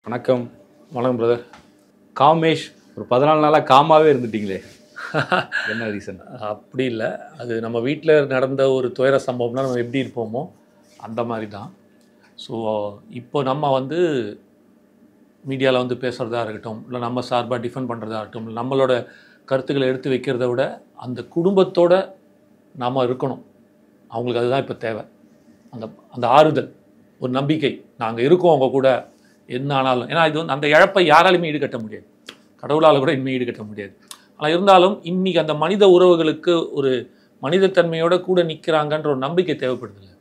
வணக்கம். வணக்கம் பிரதர். காமேஷ் ஒரு 14 நாளாக காமாவே இருந்துட்டீங்களே, என்ன ரீசன்? அப்படி இல்லை, அது நம்ம வீட்டில் நடந்த ஒரு துயர சம்பவம்னா நம்ம எப்படி இருப்போமோ அந்த மாதிரி தான். ஸோ இப்போ நம்ம வந்து மீடியாவில் வந்து பேசுகிறதா இருக்கட்டும், இல்லை நம்ம சார்பாக டிஃபெண்ட் பண்ணுறதா இருக்கட்டும், இல்லை நம்மளோட கருத்துக்களை எடுத்து வைக்கிறத விட அந்த குடும்பத்தோட நாம் இருக்கணும். அவங்களுக்கு அதுதான் இப்போ தேவை. அந்த அந்த ஆறுதல், ஒரு நம்பிக்கை, நாங்கள் இருக்கோம் அவங்க கூட என்ன ஆனாலும். ஏன்னா இது வந்து அந்த இழப்பை யாராலையுமே ஈடுகட்ட முடியாது, கடவுளால் கூட இனிமேல் ஈடுகட்ட முடியாது. ஆனால் இருந்தாலும் இன்றைக்கி அந்த மனித உறவுகளுக்கு ஒரு மனிதத்தன்மையோட கூட நிற்கிறாங்கன்ற ஒரு நம்பிக்கை தேவைப்படுதில்ல.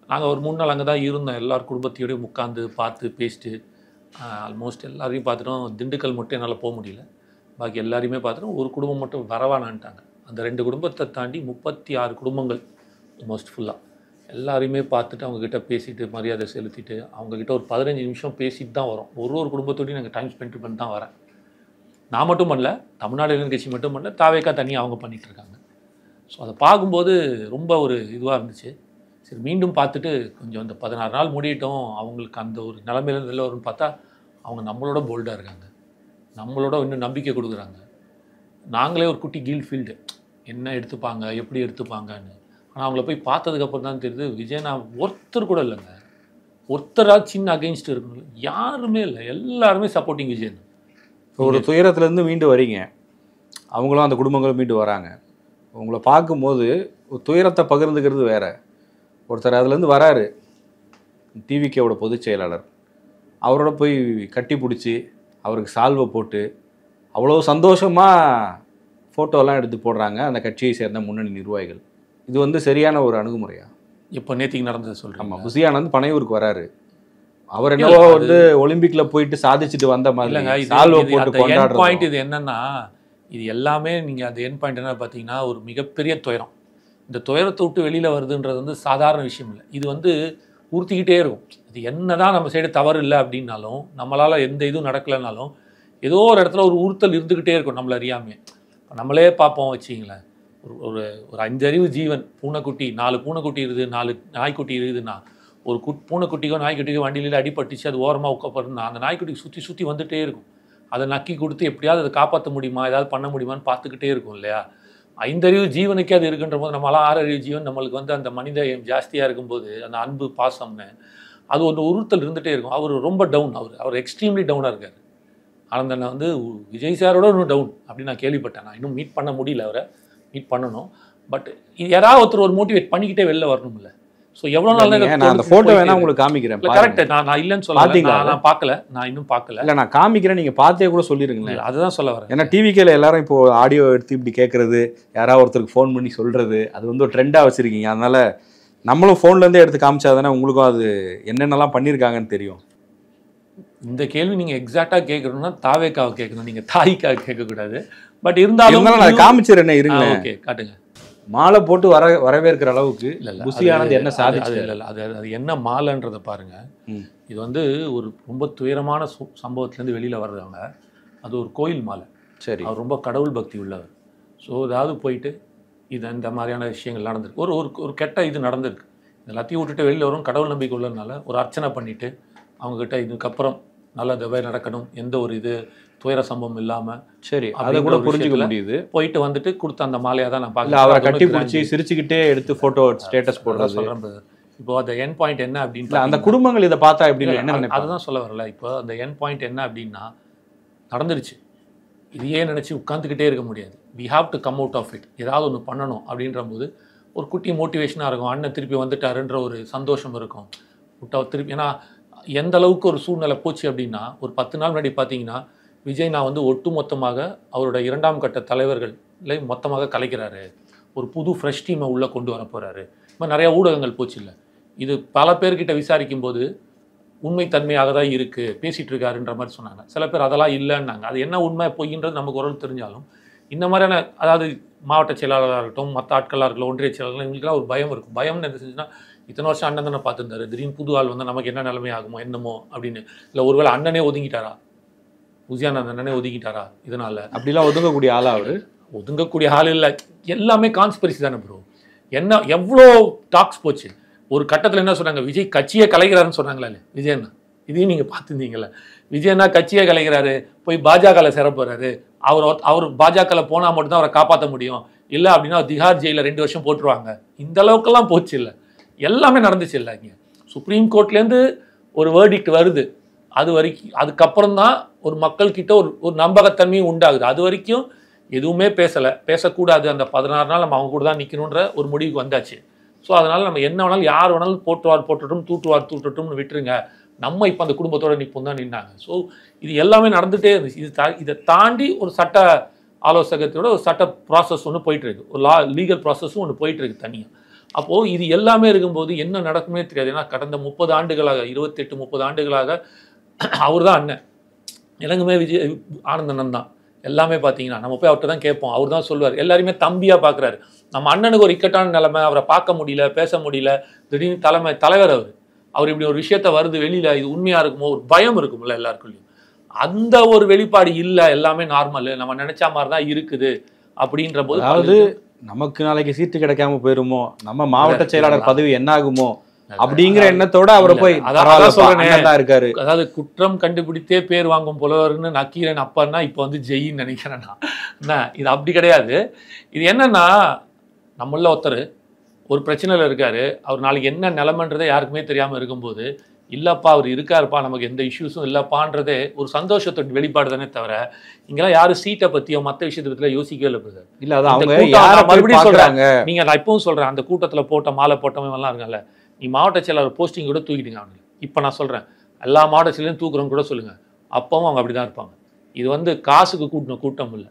நாங்கள் ஒரு 3 நாள் அங்கே தான் இருந்தோம், எல்லார் குடும்பத்தையோடையும் உட்காந்து பார்த்து பேசிட்டு ஆல்மோஸ்ட் எல்லாரையும் பார்த்துட்டோம். திண்டுக்கல் மட்டும் என்னால் போக முடியல, பாக்கி எல்லாரையுமே பார்த்துட்டோம். ஒரு குடும்பம் மட்டும் வரவானான்ட்டாங்க. அந்த 2 குடும்பத்தை தாண்டி 36 குடும்பங்கள் ஆல்மோஸ்ட் ஃபுல்லாக எல்லாரையுமே பார்த்துட்டு அவங்கக்கிட்ட பேசிட்டு மரியாதை செலுத்திட்டு அவங்கக்கிட்ட ஒரு 15 நிமிஷம் பேசிட்டு தான் வரோம். ஒரு குடும்பத்தோடையும் நாங்கள் டைம் ஸ்பெண்ட் பண்ணி தான் வரேன். நான் மட்டும் பண்ணல, தமிழ்நாடு இளைஞர் கட்சி மட்டும் பண்ணல, தாவேக்கா தனியாக அவங்க பண்ணிகிட்ருக்காங்க. ஸோ அதை பார்க்கும்போது ரொம்ப ஒரு இதுவாக இருந்துச்சு. சரி, மீண்டும் பார்த்துட்டு கொஞ்சம் அந்த 16 நாள் முடியட்டும், அவங்களுக்கு அந்த ஒரு நிலைமையில வெளில வரும்னு பார்த்தா அவங்க நம்மளோட போல்டாக இருக்காங்க, நம்மளோட இன்னும் நம்பிக்கை கொடுக்குறாங்க. நாங்களே ஒரு குட்டி கில் ஃபீல்டு, என்ன எடுத்துப்பாங்க எப்படி எடுத்துப்பாங்கன்னு. ஆனால் அவங்கள போய் பார்த்ததுக்கப்புறம் தான் தெரியுது, விஜய் நான் ஒருத்தர் கூட இல்லைங்க, ஒருத்தராக சின்ன அகெயின்ஸ்ட் இருக்கணும், யாருமே இல்லை, எல்லாருமே சப்போர்ட்டிங் விஜய். ஒரு துயரத்துலேருந்து மீண்டு வரீங்க, அவங்களும் அந்த குடும்பங்களும் மீண்டு வராங்க. உங்களை பார்க்கும்போது ஒரு துயரத்தை பகிர்ந்துக்கிறது வேற. ஒருத்தர் அதுலேருந்து வராரு, டிவிகேவோட பொதுச் செயலாளர், அவரோட போய் கட்டி பிடிச்சி அவருக்கு சால்வை போட்டு அவ்வளோ சந்தோஷமாக ஃபோட்டோலாம் எடுத்து போடுறாங்க அந்த கட்சியை சேர்ந்த முன்னணி நிர்வாகிகள். இது வந்து சரியான ஒரு அணுகுமுறையா? இப்போ நேத்திக்கு நடந்தது சொல்கிறேன். ஆமாம், புசியானந்த் பனையூருக்கு வராரு, அவர் என்னவோ வந்து ஒலிம்பிக்ல போயிட்டு சாதிச்சுட்டு வந்த மாதிரி இல்லைங்க. சால்வை போட்டு கொண்டாடுற பாயிண்ட் இது என்னன்னா, இது எல்லாமே நீங்கள் அந்த என் பாயிண்ட் என்ன பார்த்தீங்கன்னா, ஒரு மிகப்பெரிய துயரம். இந்த துயரத்தை விட்டு வெளியில் வருதுன்றது வந்து சாதாரண விஷயம் இல்லை. இது வந்து உறுத்திக்கிட்டே இருக்கும். இது என்ன தான் நம்ம சைடு தவறு இல்லை அப்படின்னாலும், நம்மளால் எந்த இதுவும் நடக்கலைனாலும் ஏதோ ஒரு இடத்துல ஒரு உறுத்தல் இருந்துக்கிட்டே இருக்கும் நம்மளை அறியாமே. நம்மளே பார்ப்போம் வச்சிங்களேன், ஒரு ஒரு 5 அறிவு ஜீவன், பூனைக்குட்டி, 4 பூனைக்குட்டி இருக்குது, 4 நாய்க்குட்டி இருக்குதுன்னா, ஒரு பூனைக்குட்டிக்கோ நாய்க்குட்டிக்கோ வண்டியில் அடிபட்டுச்சு, அது ஓரமாக உட்காப்படுனா அந்த நாய்க்குட்டிக்கு சுற்றி சுற்றி வந்துகிட்டே இருக்கும். அதை நக்கி கொடுத்து எப்படியாவது அதை காப்பாற்ற முடியுமா, ஏதாவது பண்ண முடியுமான்னு பார்த்துக்கிட்டே இருக்கும் இல்லையா. 5 அறிவு ஜீவனுக்கே அது இருக்குன்ற போது, நம்மளாம் 6 அறிவு ஜீவன், நம்மளுக்கு வந்து அந்த மனித ஜாஸ்தியாக இருக்கும்போது அந்த அன்பு பாசம்னு அது ஒரு உறுத்தல் இருந்துகிட்டே இருக்கும். அவர் ரொம்ப டவுன், அவர் எக்ஸ்ட்ரீம்லி டவுனாக இருக்கார். ஆனந்தனை வந்து விஜய் சாரோட இன்னும் டவுன் அப்படின்னு நான் கேள்விப்பட்டேன். நான் இன்னும் மீட் பண்ண முடியல, அவரை மீட் பண்ணணும். பட் யாராவது ஒருத்தர் ஒரு மோட்டிவேட் பண்ணிக்கிட்டே வெளில வரணும்ல. ஸோ எவ்வளோ நாள் நான் அந்த ஃபோட்டோ வேணா உங்களுக்கு காமிக்கிறேன். கரெக்ட், நான் இல்லைன்னு சொல்ல, நான் பார்க்கல, நான் இன்னும் பார்க்கல. இல்லை, நான் காமிக்கிறேன், நீங்கள் பார்த்தே கூட சொல்லிடுங்களேன். அதுதான் சொல்ல வரேன். ஏன்னா டிவிக்கேல எல்லாரும் இப்போ ஆடியோ எடுத்து இப்படி கேட்குறது, யாராவது ஒருத்தருக்கு ஃபோன் பண்ணி சொல்கிறது, அது வந்து ஒரு ட்ரெண்டாக வச்சுருக்கீங்க. அதனால் நம்மளும் ஃபோன்லேருந்தே எடுத்து காமிச்சா தானே உங்களுக்கும் அது என்னென்னலாம் பண்ணியிருக்காங்கன்னு தெரியும். இந்த கேள்வி நீங்கள் எக்ஸாக்டாக கேட்கணும்னா தாவேக்காவை கேட்கணும், நீங்கள் தாய்க்காக கேட்கக்கூடாது. பட் இருந்தாலும் நான் காமிச்சிருந்தேன், இருங்க. ஓகே, காட்டுங்க. மாலை போட்டு வரவேற்கிற அளவுக்கு புசியானந்த் என்ன சாதிச்சு, அது என்ன மாலைன்றதை பாருங்க. இது வந்து ஒரு ரொம்ப துயரமான சம்பவத்திலேருந்து வெளியில் வர்றவங்க, அது ஒரு கோயில் மாலை. சரி, அவர் ரொம்ப கடவுள் பக்தி உள்ளவர். ஸோ ஏதாவது போயிட்டு இது இந்த மாதிரியான விஷயங்கள் நடந்திருக்கு, ஒரு ஒரு கெட்ட இது நடந்திருக்கு. எல்லாத்தையும் விட்டுட்டு வெளியில் வரும், கடவுள் நம்பிக்கை உள்ளதுனால ஒரு அர்ச்சனை பண்ணிவிட்டு அவங்கக்கிட்ட இதுக்கப்புறம் நல்லதாகவே நடக்கணும், எந்த ஒரு இது துயர சம்பவம் இல்லாமல். சரி, அதை கூட புரிஞ்சுக்க முடியுது. போயிட்டு வந்துட்டு கொடுத்த அந்த மாலையாக தான் நான் பார்க்கல. அவரை கட்டி பிடிச்சி சிரிச்சுக்கிட்டே எடுத்து ஃபோட்டோ ஸ்டேட்டஸ் போடுறது சொல்கிறேன். இப்போ அந்த என் பாயிண்ட் என்ன அப்படின்னு, அந்த குடும்பங்கள் இதை பார்த்தா எப்படின்னு என்ன, அதுதான் சொல்ல வரல. இப்போ அந்த என் பாயிண்ட் என்ன அப்படின்னா, நடந்துருச்சு, இதையே நினச்சி உட்காந்துக்கிட்டே இருக்க முடியாது. We have to come out of it, ஏதாவது ஒன்று பண்ணணும் அப்படின்ற போது ஒரு குட்டி மோட்டிவேஷனாக இருக்கும். அண்ணன் திருப்பி வந்துட்டாருன்ற ஒரு சந்தோஷம் இருக்கும். திருப்பி ஏன்னா எந்த அளவுக்கு ஒரு சூழ்நிலை போச்சு அப்படின்னா, ஒரு 10 நாள் முன்னாடி பார்த்தீங்கன்னா விஜய் நான் வந்து ஒட்டுமொத்தமாக அவரோட 2ஆம் கட்ட தலைவர்களை மொத்தமாக கலைக்கிறாரு, ஒரு புது ஃப்ரெஷ் டீமை உள்ளே கொண்டு வர போகிறாரு. இது மாதிரி நிறையா ஊடகங்கள் போச்சு இல்லை. இது பல பேர்கிட்ட விசாரிக்கும் போது உண்மைத்தன்மையாக தான் இருக்குது, பேசிகிட்டு இருக்காருன்ற மாதிரி சொன்னாங்க. சில பேர் அதெல்லாம் இல்லைன்னாங்க. அது என்ன உண்மை பொய்ன்றது நமக்கு ஓரளவு தெரிஞ்சாலும், இந்த மாதிரியான அதாவது மாவட்ட செயலாளராக இருக்கட்டும், மற்ற ஆட்களாக இருக்கட்டும், ஒன்றிய செயலாளர்கள், இவங்களுக்குலாம் ஒரு பயம் இருக்கும். பயம்னு என்ன செஞ்சுன்னா, இத்தனை வருஷம் அண்ணன் தானே பார்த்துருந்தாரு, திடீர்னு புது ஆள் வந்து நமக்கு என்ன நிலைமை ஆகுமோ என்னமோ அப்படின்னு. இல்லை ஒருவேளை அண்ணனே ஒதுங்கிட்டாரா, புசியானந்த் அண்ணனே ஒதுங்கிட்டாரா, இதனால் அப்படிலாம் ஒதுங்கக்கூடிய ஆளாக அவர் ஒதுங்கக்கூடிய ஆள் இல்லை. எல்லாமே கான்ஸ்பிரசி தானே ப்ரோ. என்ன எவ்வளோ டாக்ஸ் போச்சு. ஒரு கட்டத்தில் என்ன சொன்னாங்க, விஜய் கட்சியை கலைக்கிறாருன்னு சொன்னாங்களா இல்லை விஜயண்ணா, இதையும் நீங்கள் பார்த்துருந்தீங்கல்ல. விஜயனா கட்சியை கலைக்கிறாரு, போய் பாஜகவில் சேர போகிறாரு. அவர் பாஜகவில் போனால் மட்டும்தான் அவரை காப்பாற்ற முடியும், இல்லை அப்படின்னா திஹார் ஜெயிலில் 2 வருஷம் போட்டுருவாங்க. இந்த அளவுக்கெல்லாம் போச்சு இல்லை, எல்லாமே நடந்துச்சு இல்லை. இங்கே சுப்ரீம் கோர்ட்லேருந்து ஒரு வேர்டிக்ட் வருது, அது வரைக்கும் அதுக்கப்புறம் தான் ஒரு மக்கள்கிட்ட ஒரு நம்பகத்தன்மையும் உண்டாகுது. அது வரைக்கும் எதுவுமே பேசக்கூடாது. அந்த 16 நாள் நம்ம அவங்க கூட தான் நிற்கணுன்ற ஒரு முடிவுக்கு வந்தாச்சு. ஸோ அதனால் நம்ம என்ன வேணாலும் யார் வேணாலும் போட்டுட்டும் தூட்டுட்டும்னு விட்டுருங்க, நம்ம இப்போ அந்த குடும்பத்தோடு நிற்போம் தான் நின்னாங்க. ஸோ இது எல்லாமே நடந்துகிட்டே இருந்துச்சு. இதை தாண்டி ஒரு சட்ட ஆலோசகத்தோட ஒரு சட்ட ப்ராசஸ் ஒன்று போயிட்டுருக்கு, ஒரு லீகல் ப்ராசஸும் ஒன்று போயிட்டுருக்கு தனியாக. அப்போது இது எல்லாமே இருக்கும்போது என்ன நடக்குமே தெரியாது. ஏன்னா கடந்த 30 ஆண்டுகளாக 28-30 ஆண்டுகளாக அவர் தான் அண்ணன், எனக்குமே ஆனந்தண்ணன் தான் எல்லாமே. பார்த்தீங்கன்னா நம்ம போய் அவர்கிட்ட தான் கேட்போம், அவர் தான் சொல்லுவார். எல்லாருமே தம்பியாக பார்க்குறாரு. நம்ம அண்ணனுக்கு ஒரு இக்கட்டான நிலைமை, அவரை பார்க்க முடியல, பேச முடியல, திடீர்னு தலைவர் அவர் இப்படி ஒரு விஷயத்த வருது வெளியில், இது உண்மையாக இருக்குமோ ஒரு பயம் இருக்கும்ல எல்லாருக்குள்ளேயும். அந்த ஒரு வெளிப்பாடு இல்லை, எல்லாமே நார்மல், நம்ம நினைச்ச மாதிரி தான் இருக்குது அப்படின்ற போது, அதாவது நமக்கு நாளைக்கு சீட்டு கிடைக்காம போயிருமோ, நம்ம மாவட்ட செயலாளர் பதவி என்ன ஆகுமோ அப்படிங்கிற எண்ணத்தோட அவரை போய் அதான் இருக்காரு. அதாவது குற்றம் கண்டுபிடித்தே பேர் வாங்கும் புலவர்னு நக்கீரன் அப்பன்னா இப்போ வந்து ஜெயின்னு நினைக்கிறேன்னா என்ன, இது அப்படி கிடையாது. இது என்னன்னா, நம்மள ஒருத்தர் ஒரு பிரச்சனையில் இருக்காரு, அவர் நாளைக்கு என்ன நிலைமைன்றதே யாருக்குமே தெரியாமல் இருக்கும்போது, இல்லைப்பா அவர் இருக்காருப்பா, நமக்கு எந்த இஷ்யூஸும் இல்லைப்பான்றதே ஒரு சந்தோஷத்தோட வெளிப்பாடு தானே தவிர, இங்கெல்லாம் யாரும் சீட்டை பற்றியோ மற்ற விஷயத்தை பற்றியோ யோசிக்கவே இல்லை. இல்லை அது அவங்க மறுபடியும் சொல்கிறாங்க. நீங்கள் நான் இப்பவும் சொல்கிறேன், அந்த கூட்டத்தில் போட்ட மாலை போட்டவங்கலாம் இருக்காங்கல்ல, நீ மாவட்ட செயலாளர் போஸ்டிங் கூட தூக்கிடுங்க அவங்க. இப்போ நான் சொல்கிறேன், எல்லா மாவட்ட செயலையும் தூக்குறவங்க கூட சொல்லுங்கள், அப்பவும் அவங்க அப்படி தான் இருப்பாங்க. இது வந்து காசுக்கு கூட்டின கூட்டம் இல்லை,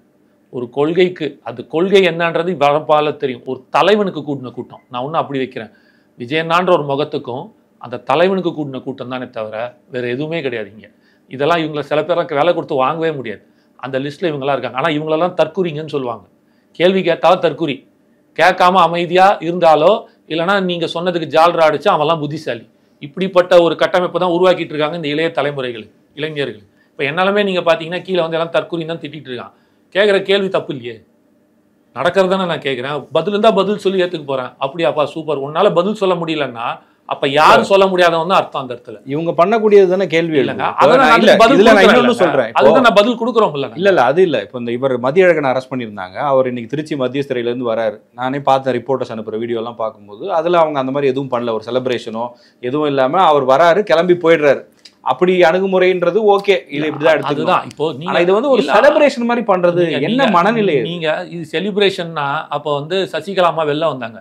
ஒரு கொள்கைக்கு. அது கொள்கை என்னன்றது வரப்பால தெரியும். ஒரு தலைவனுக்கு கூட்டின கூட்டம். நான் ஒன்றும் அப்படி வைக்கிறேன், விஜயண்ணான்ற ஒரு முகத்துக்கும் அந்த தலைவனுக்கு கூட்டின கூட்டம் தானே தவிர வேறு எதுவுமே கிடையாது. இங்கே இதெல்லாம் இவங்களை சில பேருக்கு வேலை கொடுத்து வாங்கவே முடியாது. அந்த லிஸ்ட்டில் இவங்களாம் இருக்காங்க. ஆனால் இவங்களெல்லாம் தற்குறிங்கன்னு சொல்லுவாங்க. கேள்வி கேட்டாலும் தற்குறி, கேட்காம அமைதியாக இருந்தாலோ இல்லைனா நீங்கள் சொன்னதுக்கு ஜால்ரா அடிச்சா அவெல்லாம் புத்திசாலி. இப்படிப்பட்ட ஒரு கட்டமைப்பை தான் உருவாக்கிட்டு இருக்காங்க இந்த இளைய தலைமுறைகள், இளைஞர்கள். இப்போ என்னாலுமே நீங்கள் பார்த்தீங்கன்னா கீழே வந்து எல்லாம் தற்குறி தான் திட்டிகிட்டு இருக்கான். கேட்குற கேள்வி தப்பு இல்லையே, நடக்கிறதானே நான் கேட்குறேன். பதில் இருந்தால் பதில் சொல்லி ஏற்றுக்க போகிறேன். அப்படியாப்பா சூப்பர், உன்னால் பதில் சொல்ல முடியலன்னா அப்ப யாரும் சொல்ல முடியாதவங்க அர்த்தம். அந்த இடத்துல இவங்க பண்ணக்கூடியது தானே கேள்வி இல்லைங்க. அதுதான் நான் பதில் கொடுக்குறோம். இல்ல அது இல்ல. இப்போ இந்த இவர் மதியழகன் அரெஸ்ட் பண்ணியிருந்தாங்க, அவர் இன்னைக்கு திருச்சி மத்திய சிறையில இருந்து வராரு. நானே பார்த்த ரிப்போர்ட்டர்ஸ் அனுப்புற வீடியோ எல்லாம் பார்க்கும்போது அதுல அவங்க அந்த மாதிரி எதுவும் பண்ணல, ஒரு செலிப்ரேஷனோ எதுவும் இல்லாம அவர் வராரு, கிளம்பி போயிடுறாரு. அப்படி அணுகுமுறைன்றது ஓகே, இது இப்படிதான் எடுத்துக்கலாம். இப்போ நீங்க இது வந்து ஒரு செலிப்ரேஷன் மாதிரி பண்றது என்ன மனநிலை? நீங்க இது செலிப்ரேஷன்னா அப்போ வந்து சசிகலா அம்மா வெளில வந்தாங்க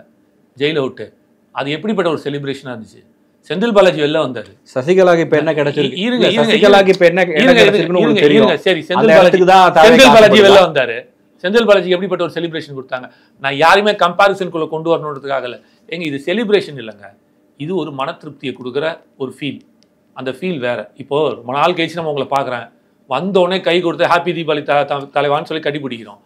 ஜெயில விட்டு, அது எப்படிப்பட்ட ஒரு செலிப்ரேஷனா இருந்துச்சு. செந்தில் பாலாஜி வெளில வந்தாரு. சசிகலாக்கு இப்ப என்ன கிடைச்சிருக்கு? சசிகலாக்கு இப்ப என்ன கிடைச்சிருக்குன்னு சரி, செந்தில் பாலாஜி வெளில வந்தாரு. செந்தில் பாலாஜிக்கு எப்படிப்பட்ட ஒரு செலிப்ரேஷன் கொடுத்தாங்க? நான் யாருமே கம்பாரிசனுக்குள்ள கொண்டு வரணுன்றதுக்காக இல்லை. எங்க இது செலிப்ரேஷன் இல்லைங்க, இது ஒரு மன திருப்தியை கொடுக்குற ஒரு ஃபீல். அந்த ஃபீல் வேற. இப்போ ரொம்ப நாள் கழிச்சு நம்ம உங்களை பாக்குறேன், வந்தோடனே கை கொடுத்து ஹாப்பி தீபாவளி தலைவான்னு சொல்லி கட்டி பிடிக்கிறோம்.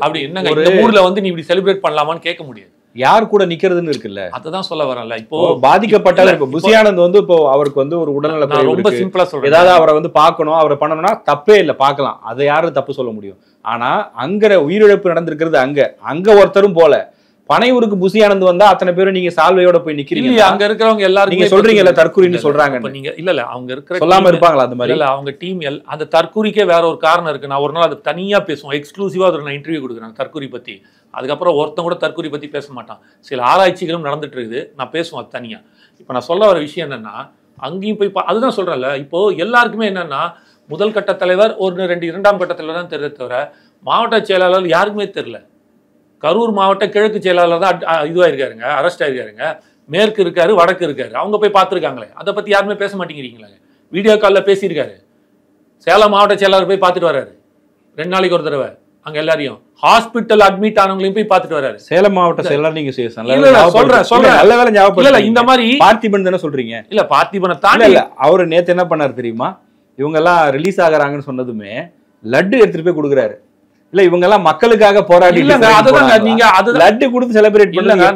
அப்படி என்னங்க இந்த ஊர்ல வந்து நீ இப்படி செலிப்ரேட் பண்ணலாமான்னு கேட்க முடியாது. யார் கூட நிக்கிறதுன்னு இருக்குல்ல, அததான் சொல்ல வரல. இப்போ பாதிக்கப்பட்டாலும் இப்போ புசியானந்த் வந்து இப்போ அவருக்கு வந்து ஒரு உடல்நல ரொம்ப சிம்பிளா சொல்றேன், ஏதாவது அவரை வந்து பார்க்கணும், அவரை பண்ணணும்னா தப்பே இல்லை, பார்க்கலாம், அதை யாரும் தப்பு சொல்ல முடியும். ஆனா அங்க உயிரிழப்பு நடந்திருக்கிறது அங்க ஒருத்தரும் போல பனையூருக்கு புசியானந்த் வந்தா அத்தனை பேரும் நீங்க சால்வையோட போய் நிக்கிறீங்க. அங்க இருக்கிறவங்க எல்லாரும் நீங்க சொல்றீங்கல்ல தற்கூரின்னு சொல்றாங்க, நீங்க இல்ல அவங்க இருக்கிற சொல்லாம இருப்பாங்களா அந்த மாதிரி? இல்ல அவங்க டீம் அந்த தற்கூரிக்கே வேற ஒரு காரணம் இருக்கு. நான் ஒரு நாள் அது தனியா பேசுவோம், எக்ஸ்க்ளூசிவா அதை நான் இன்டர்வியூ கொடுக்குறேன் தற்கூரி பத்தி. அதுக்கப்புறம் ஒருத்தன் கூட தற்கூரி பத்தி பேச மாட்டான். சில ஆராய்ச்சிகளும் நடந்துட்டு இருக்குது, நான் பேசுவேன் அது தனியா. இப்ப நான் சொல்ல வர விஷயம் என்னன்னா, அங்கேயும் போய் அதுதான் சொல்றேன்ல, இப்போ எல்லாருக்குமே என்னன்னா முதல் கட்ட தலைவர் ஒரு 2 2ஆம் கட்ட தலைவர் தான் தெரியல தவிர மாவட்ட செயலாளர் யாருக்குமே தெரியல. கரூர் மாவட்ட கிழக்கு செயலாளர் தான் இதுவாயிருக்காருங்க, அரெஸ்ட் ஆயிருக்காருங்க. மேற்கு இருக்காரு, வடக்கு இருக்காரு, அவங்க போய் பார்த்துருக்காங்களே, அதை பத்தி யாருமே பேச மாட்டேங்கிறீங்களா? வீடியோ காலில் பேசியிருக்காரு. சேலம் மாவட்ட செயலாளர் போய் பார்த்துட்டு வர்றாரு 2 நாளைக்கு ஒரு தடவை. அங்க எல்லாரையும் ஹாஸ்பிட்டல் அட்மிட் ஆனவங்களையும் போய் பார்த்துட்டு வர்றாரு. சேலம் மாவட்ட செயலாளர் நீங்க சொல்றேன் நல்ல வேலை ஞாபகம் இல்ல. இந்த மாதிரி பார்த்திபன் தானே சொல்றீங்க? இல்ல பார்த்திபனை தாண்டி இல்ல, அவரு நேத்து என்ன பண்ணாரு தெரியுமா? இவங்க எல்லாம் ரிலீஸ் ஆகுறாங்கன்னு சொன்னதுமே லட்டு எடுத்துட்டு போய் கொடுக்குறாரு. இல்ல இவங்க எல்லாம் மக்களுக்காக போராடி நீங்க லட்டு கொடுத்து செலிப்ரேட் பண்ணுங்க.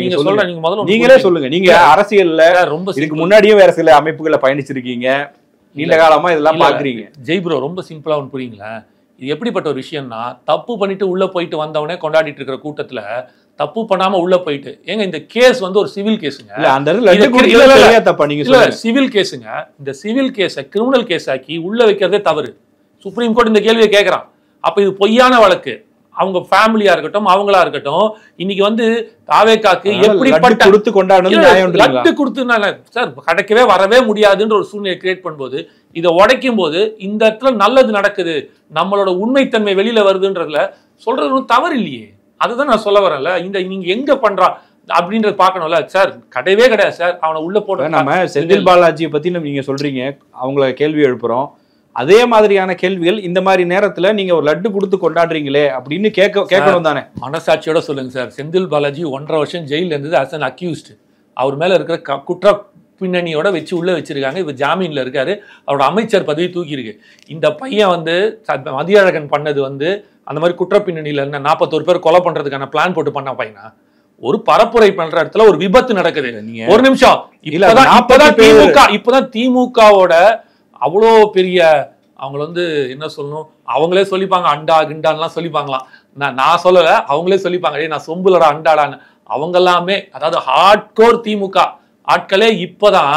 நீங்க சொல்ற நீங்க முதல்ல நீங்களே சொல்லுங்க. நீங்க அரசியல்ல ரொம்ப இதுக்கு முன்னாடியும் வேற சில அமைப்புகளை பயணிச்சிருக்கீங்க, நீண்ட காலமா இதெல்லாம் பாக்குறீங்க. ஜெய் ப்ரோ ரொம்ப சிம்பிளா ஒன்று புரியுங்களா? இது எப்படிப்பட்ட ஒரு விஷயம்னா, தப்பு பண்ணிட்டு உள்ள போயிட்டு வந்தவனே கொண்டாடிட்டு இருக்கிற கூட்டத்துல தப்பு பண்ணாம உள்ள போயிட்டு ஏங்க இந்த கேஸ் வந்து ஒரு சிவில் கேஸுங்க. இல்ல அந்த இடத்துல லட்டு குடுக்கறது சரியா தப்பா நீங்க இல்ல சிவில் கேஸுங்க. இந்த சிவில் கேஸை கிரிமினல் கேஸ் ஆக்கி உள்ள வைக்கிறதே தவறு. சுப்ரீம் கோர்ட் இந்த கேள்வியை கேட்கறான். அப்ப இது பொய்யான வழக்கு. அவங்க ஃபேமிலியா இருக்கட்டும், அவங்களா இருக்கட்டும், இன்னைக்கு வந்து தாவேக்காக்கு எப்படிப்பட்ட கொடுத்து கொண்டாடணும் லட்டு கொடுத்துனால சார் கிடைக்கவே வரவே முடியாதுன்ற ஒரு சூழ்நிலை கிரியேட் பண்ணும்போது இதை உடைக்கும் போது இந்த இடத்துல நல்லது நடக்குது, நம்மளோட உண்மைத்தன்மை வெளியில வருதுன்றதுல சொல்றது தவறு இல்லையே. அதுதான் நான் சொல்ல வரேன்ல. இந்த நீங்க எங்க பண்றா அப்படின்றத பார்க்கணும்ல சார். கிடையவே கிடையாது சார். அவனை உள்ள போட்டு நம்ம செந்தில் பாலாஜியை பத்தி நீங்க சொல்றீங்க, அவங்கள கேள்வி எழுப்புறோம். அதே மாதிரியான கேள்விகள் இந்த மாதிரி நேரத்துல நீங்க ஒரு லட்டு கொடுத்து கொண்டாடுறீங்களே அப்படின்னு கேட்கணும் தானே. மனசாட்சியோட சொல்லுங்க சார். செந்தில் பாலாஜி 1.5 வருஷம் ஜெயில இருந்தது அஸ் அன் அக்யூஸ்ட். அவர் மேல இருக்கிற குற்ற பின்னணியோட வச்சு உள்ள வச்சிருக்காங்க. இவர் ஜாமீன்ல இருக்காரு. அவரோட அமைச்சர் பதவி தூக்கி இருக்கு. இந்த பையன் வந்து மதியழகன் பண்ணது வந்து அந்த மாதிரி குற்ற பின்னணியில என்ன 41 பேர் கொலை பண்றதுக்கான பிளான் போட்டு பண்ண பையனா? ஒரு பரப்புரை பண்ற இடத்துல ஒரு விபத்து நடக்குது. ஒரு நிமிஷம், இப்பதான் திமுகவோட அவ்வளோ பெரிய அவங்க வந்து என்ன சொல்லணும், அவங்களே சொல்லிப்பாங்க அண்டா கிண்டான்லாம் சொல்லிப்பாங்களாம். நான் சொல்லல, அவங்களே சொல்லிப்பாங்க நான் சொம்புலடா அண்டாடான்னு. அவங்க எல்லாமே அதாவது ஹார்ட் கோர் திமுக ஆட்களே இப்பதான்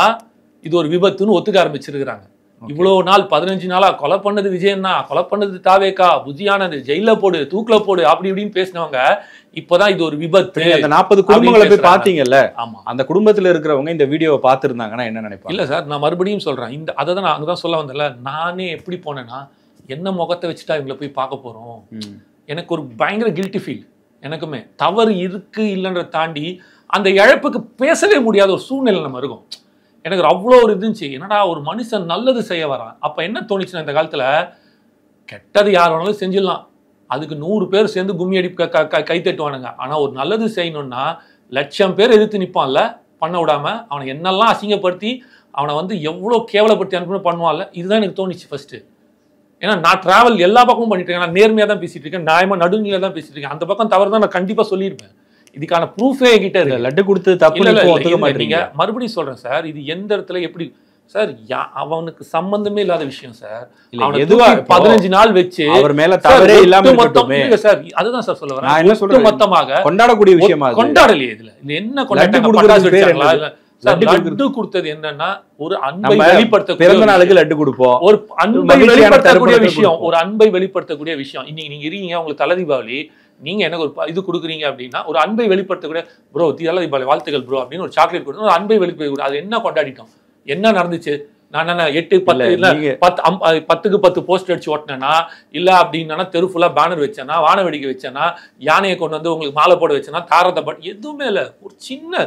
இது ஒரு விபத்துன்னு ஒத்துக்க ஆரம்பிச்சிருக்கிறாங்க. இவ்வளவு நாள் 15 நாளா கொலை பண்ணது விஜயன்னா, கொலை பண்ணது தாவேக்கா, புஜியானது ஜெயில போடு, தூக்கில போடு அப்படி இப்படின்னு பேசினவங்க இப்பதான் இது ஒரு விபத்து. அந்த 40 குடும்பங்களை போய் பாத்தீங்கல்ல, ஆமா, அந்த குடும்பத்துல இருக்கிறவங்க இந்த வீடியோவை பார்த்திருந்தாங்கன்னா என்ன நினைப்பாங்க? இல்ல சார், நான் மறுபடியும் சொல்றேன், இந்த அதை தான் நான் அங்கதான் சொல்ல வந்தேன்ல. நானே எப்படி போனேன்னா, என்ன முகத்தை வச்சுட்டா இவங்களை போய் பார்க்க போறோம், எனக்கு ஒரு பயங்கர கில்ட்டி ஃபீல். எனக்குமே தவறு இருக்கு இல்லைன்றதை தாண்டி அந்த இழப்புக்கு பேசவே முடியாத ஒரு சூழ்நிலை நம்ம இருக்கும். எனக்கு அவ்வளோ ஒரு இருந்துச்சு, என்னடா ஒரு மனுஷன் நல்லது செய்ய வரான். அப்போ என்ன தோணுச்சுன்னா, இந்த காலத்தில் கெட்டது யார் வேணாலும் செஞ்சிடலாம், அதுக்கு 100 பேர் சேர்ந்து கும்மி அடி கை தட்டுவானுங்க. ஆனால் ஒரு நல்லது செய்யணும்னா 1,00,000 பேர் எதிர்த்து நிற்பான்ல, பண்ண விடாம அவனை என்னெல்லாம் அசிங்கப்படுத்தி அவனை வந்து எவ்வளோ கேவலப்படுத்தி அனுப்பணும் பண்ணுவான்ல. இதுதான் எனக்கு தோணுச்சு ஃபர்ஸ்ட். ஏன்னா நான் டிராவல் எல்லா பக்கமும் பண்ணிட்டு இருக்கேன், நான் நேர்மையாக தான் பேசிட்டு இருக்கேன், நியாயமாக நடுநிலையாக தான் பேசிட்டு இருக்கேன். அந்த பக்கம் தவறு தான் நான் கண்டிப்பாக சொல்லியிருப்பேன். இதுக்கான ப்ரூஃபே என்கிட்ட இருக்கு. லட்டு கொடுத்து தப்பு நீங்க மறுபடியும் சொல்றேன் சார், இது எந்த இடத்துல எப்படி சார், அவனுக்கு சம்பந்தமே இல்லாத விஷயம் சார். 15 நாள் வச்சு அவர் மேல தவறே இல்லாம இருக்கட்டுமே சார். அதுதான் சார் சொல்ல வரேன். நான் என்ன சொல்றேன், மொத்தமாக கொண்டாடக்கூடிய விஷயமா கொண்டாடலையே. இதுல என்ன கொண்டாடுறாங்க? லட்டு கொடுத்தது என்னன்னா ஒரு அன்பை வெளிப்படுத்த, பிறந்த நாளுக்கு லட்டு கொடுப்போம், ஒரு அன்பை வெளிப்படுத்தக்கூடிய விஷயம், ஒரு அன்பை வெளிப்படுத்தக்கூடிய விஷயம். இன்னைக்கு நீங்க இருக்கீங்க, உங்களுக்கு தலை தீபாவளி, நீங்க எனக்கு ஒரு இது கொடுக்குறீங்க அப்படின்னா ஒரு அன்பை வெளிப்படுத்தக்கூடிய ப்ரோ தீபாவளி தீபாவளி வாழ்த்துக்கள் ப்ரோ அப்படின்னு ஒரு சாக்லேட் கொடுத்து ஒரு அன்பை வெளிப்படுத்த. அது என்ன கொண்டாடிட்டோம், என்ன நடந்துச்சு? நான் என்ன 8 10 இல்ல 10க்கு 10 போஸ்ட் அடிச்சு ஓட்டினேன்னா, இல்ல அப்படின்னா தெரு ஃபுல்லா பேனர் வச்சேன்னா, வான வெடிக்கை வச்சேன்னா, யானையை கொண்டு வந்து உங்களுக்கு மாலை போட வச்சேன்னா, தாரத்தை எதுவுமே இல்லை. ஒரு சின்ன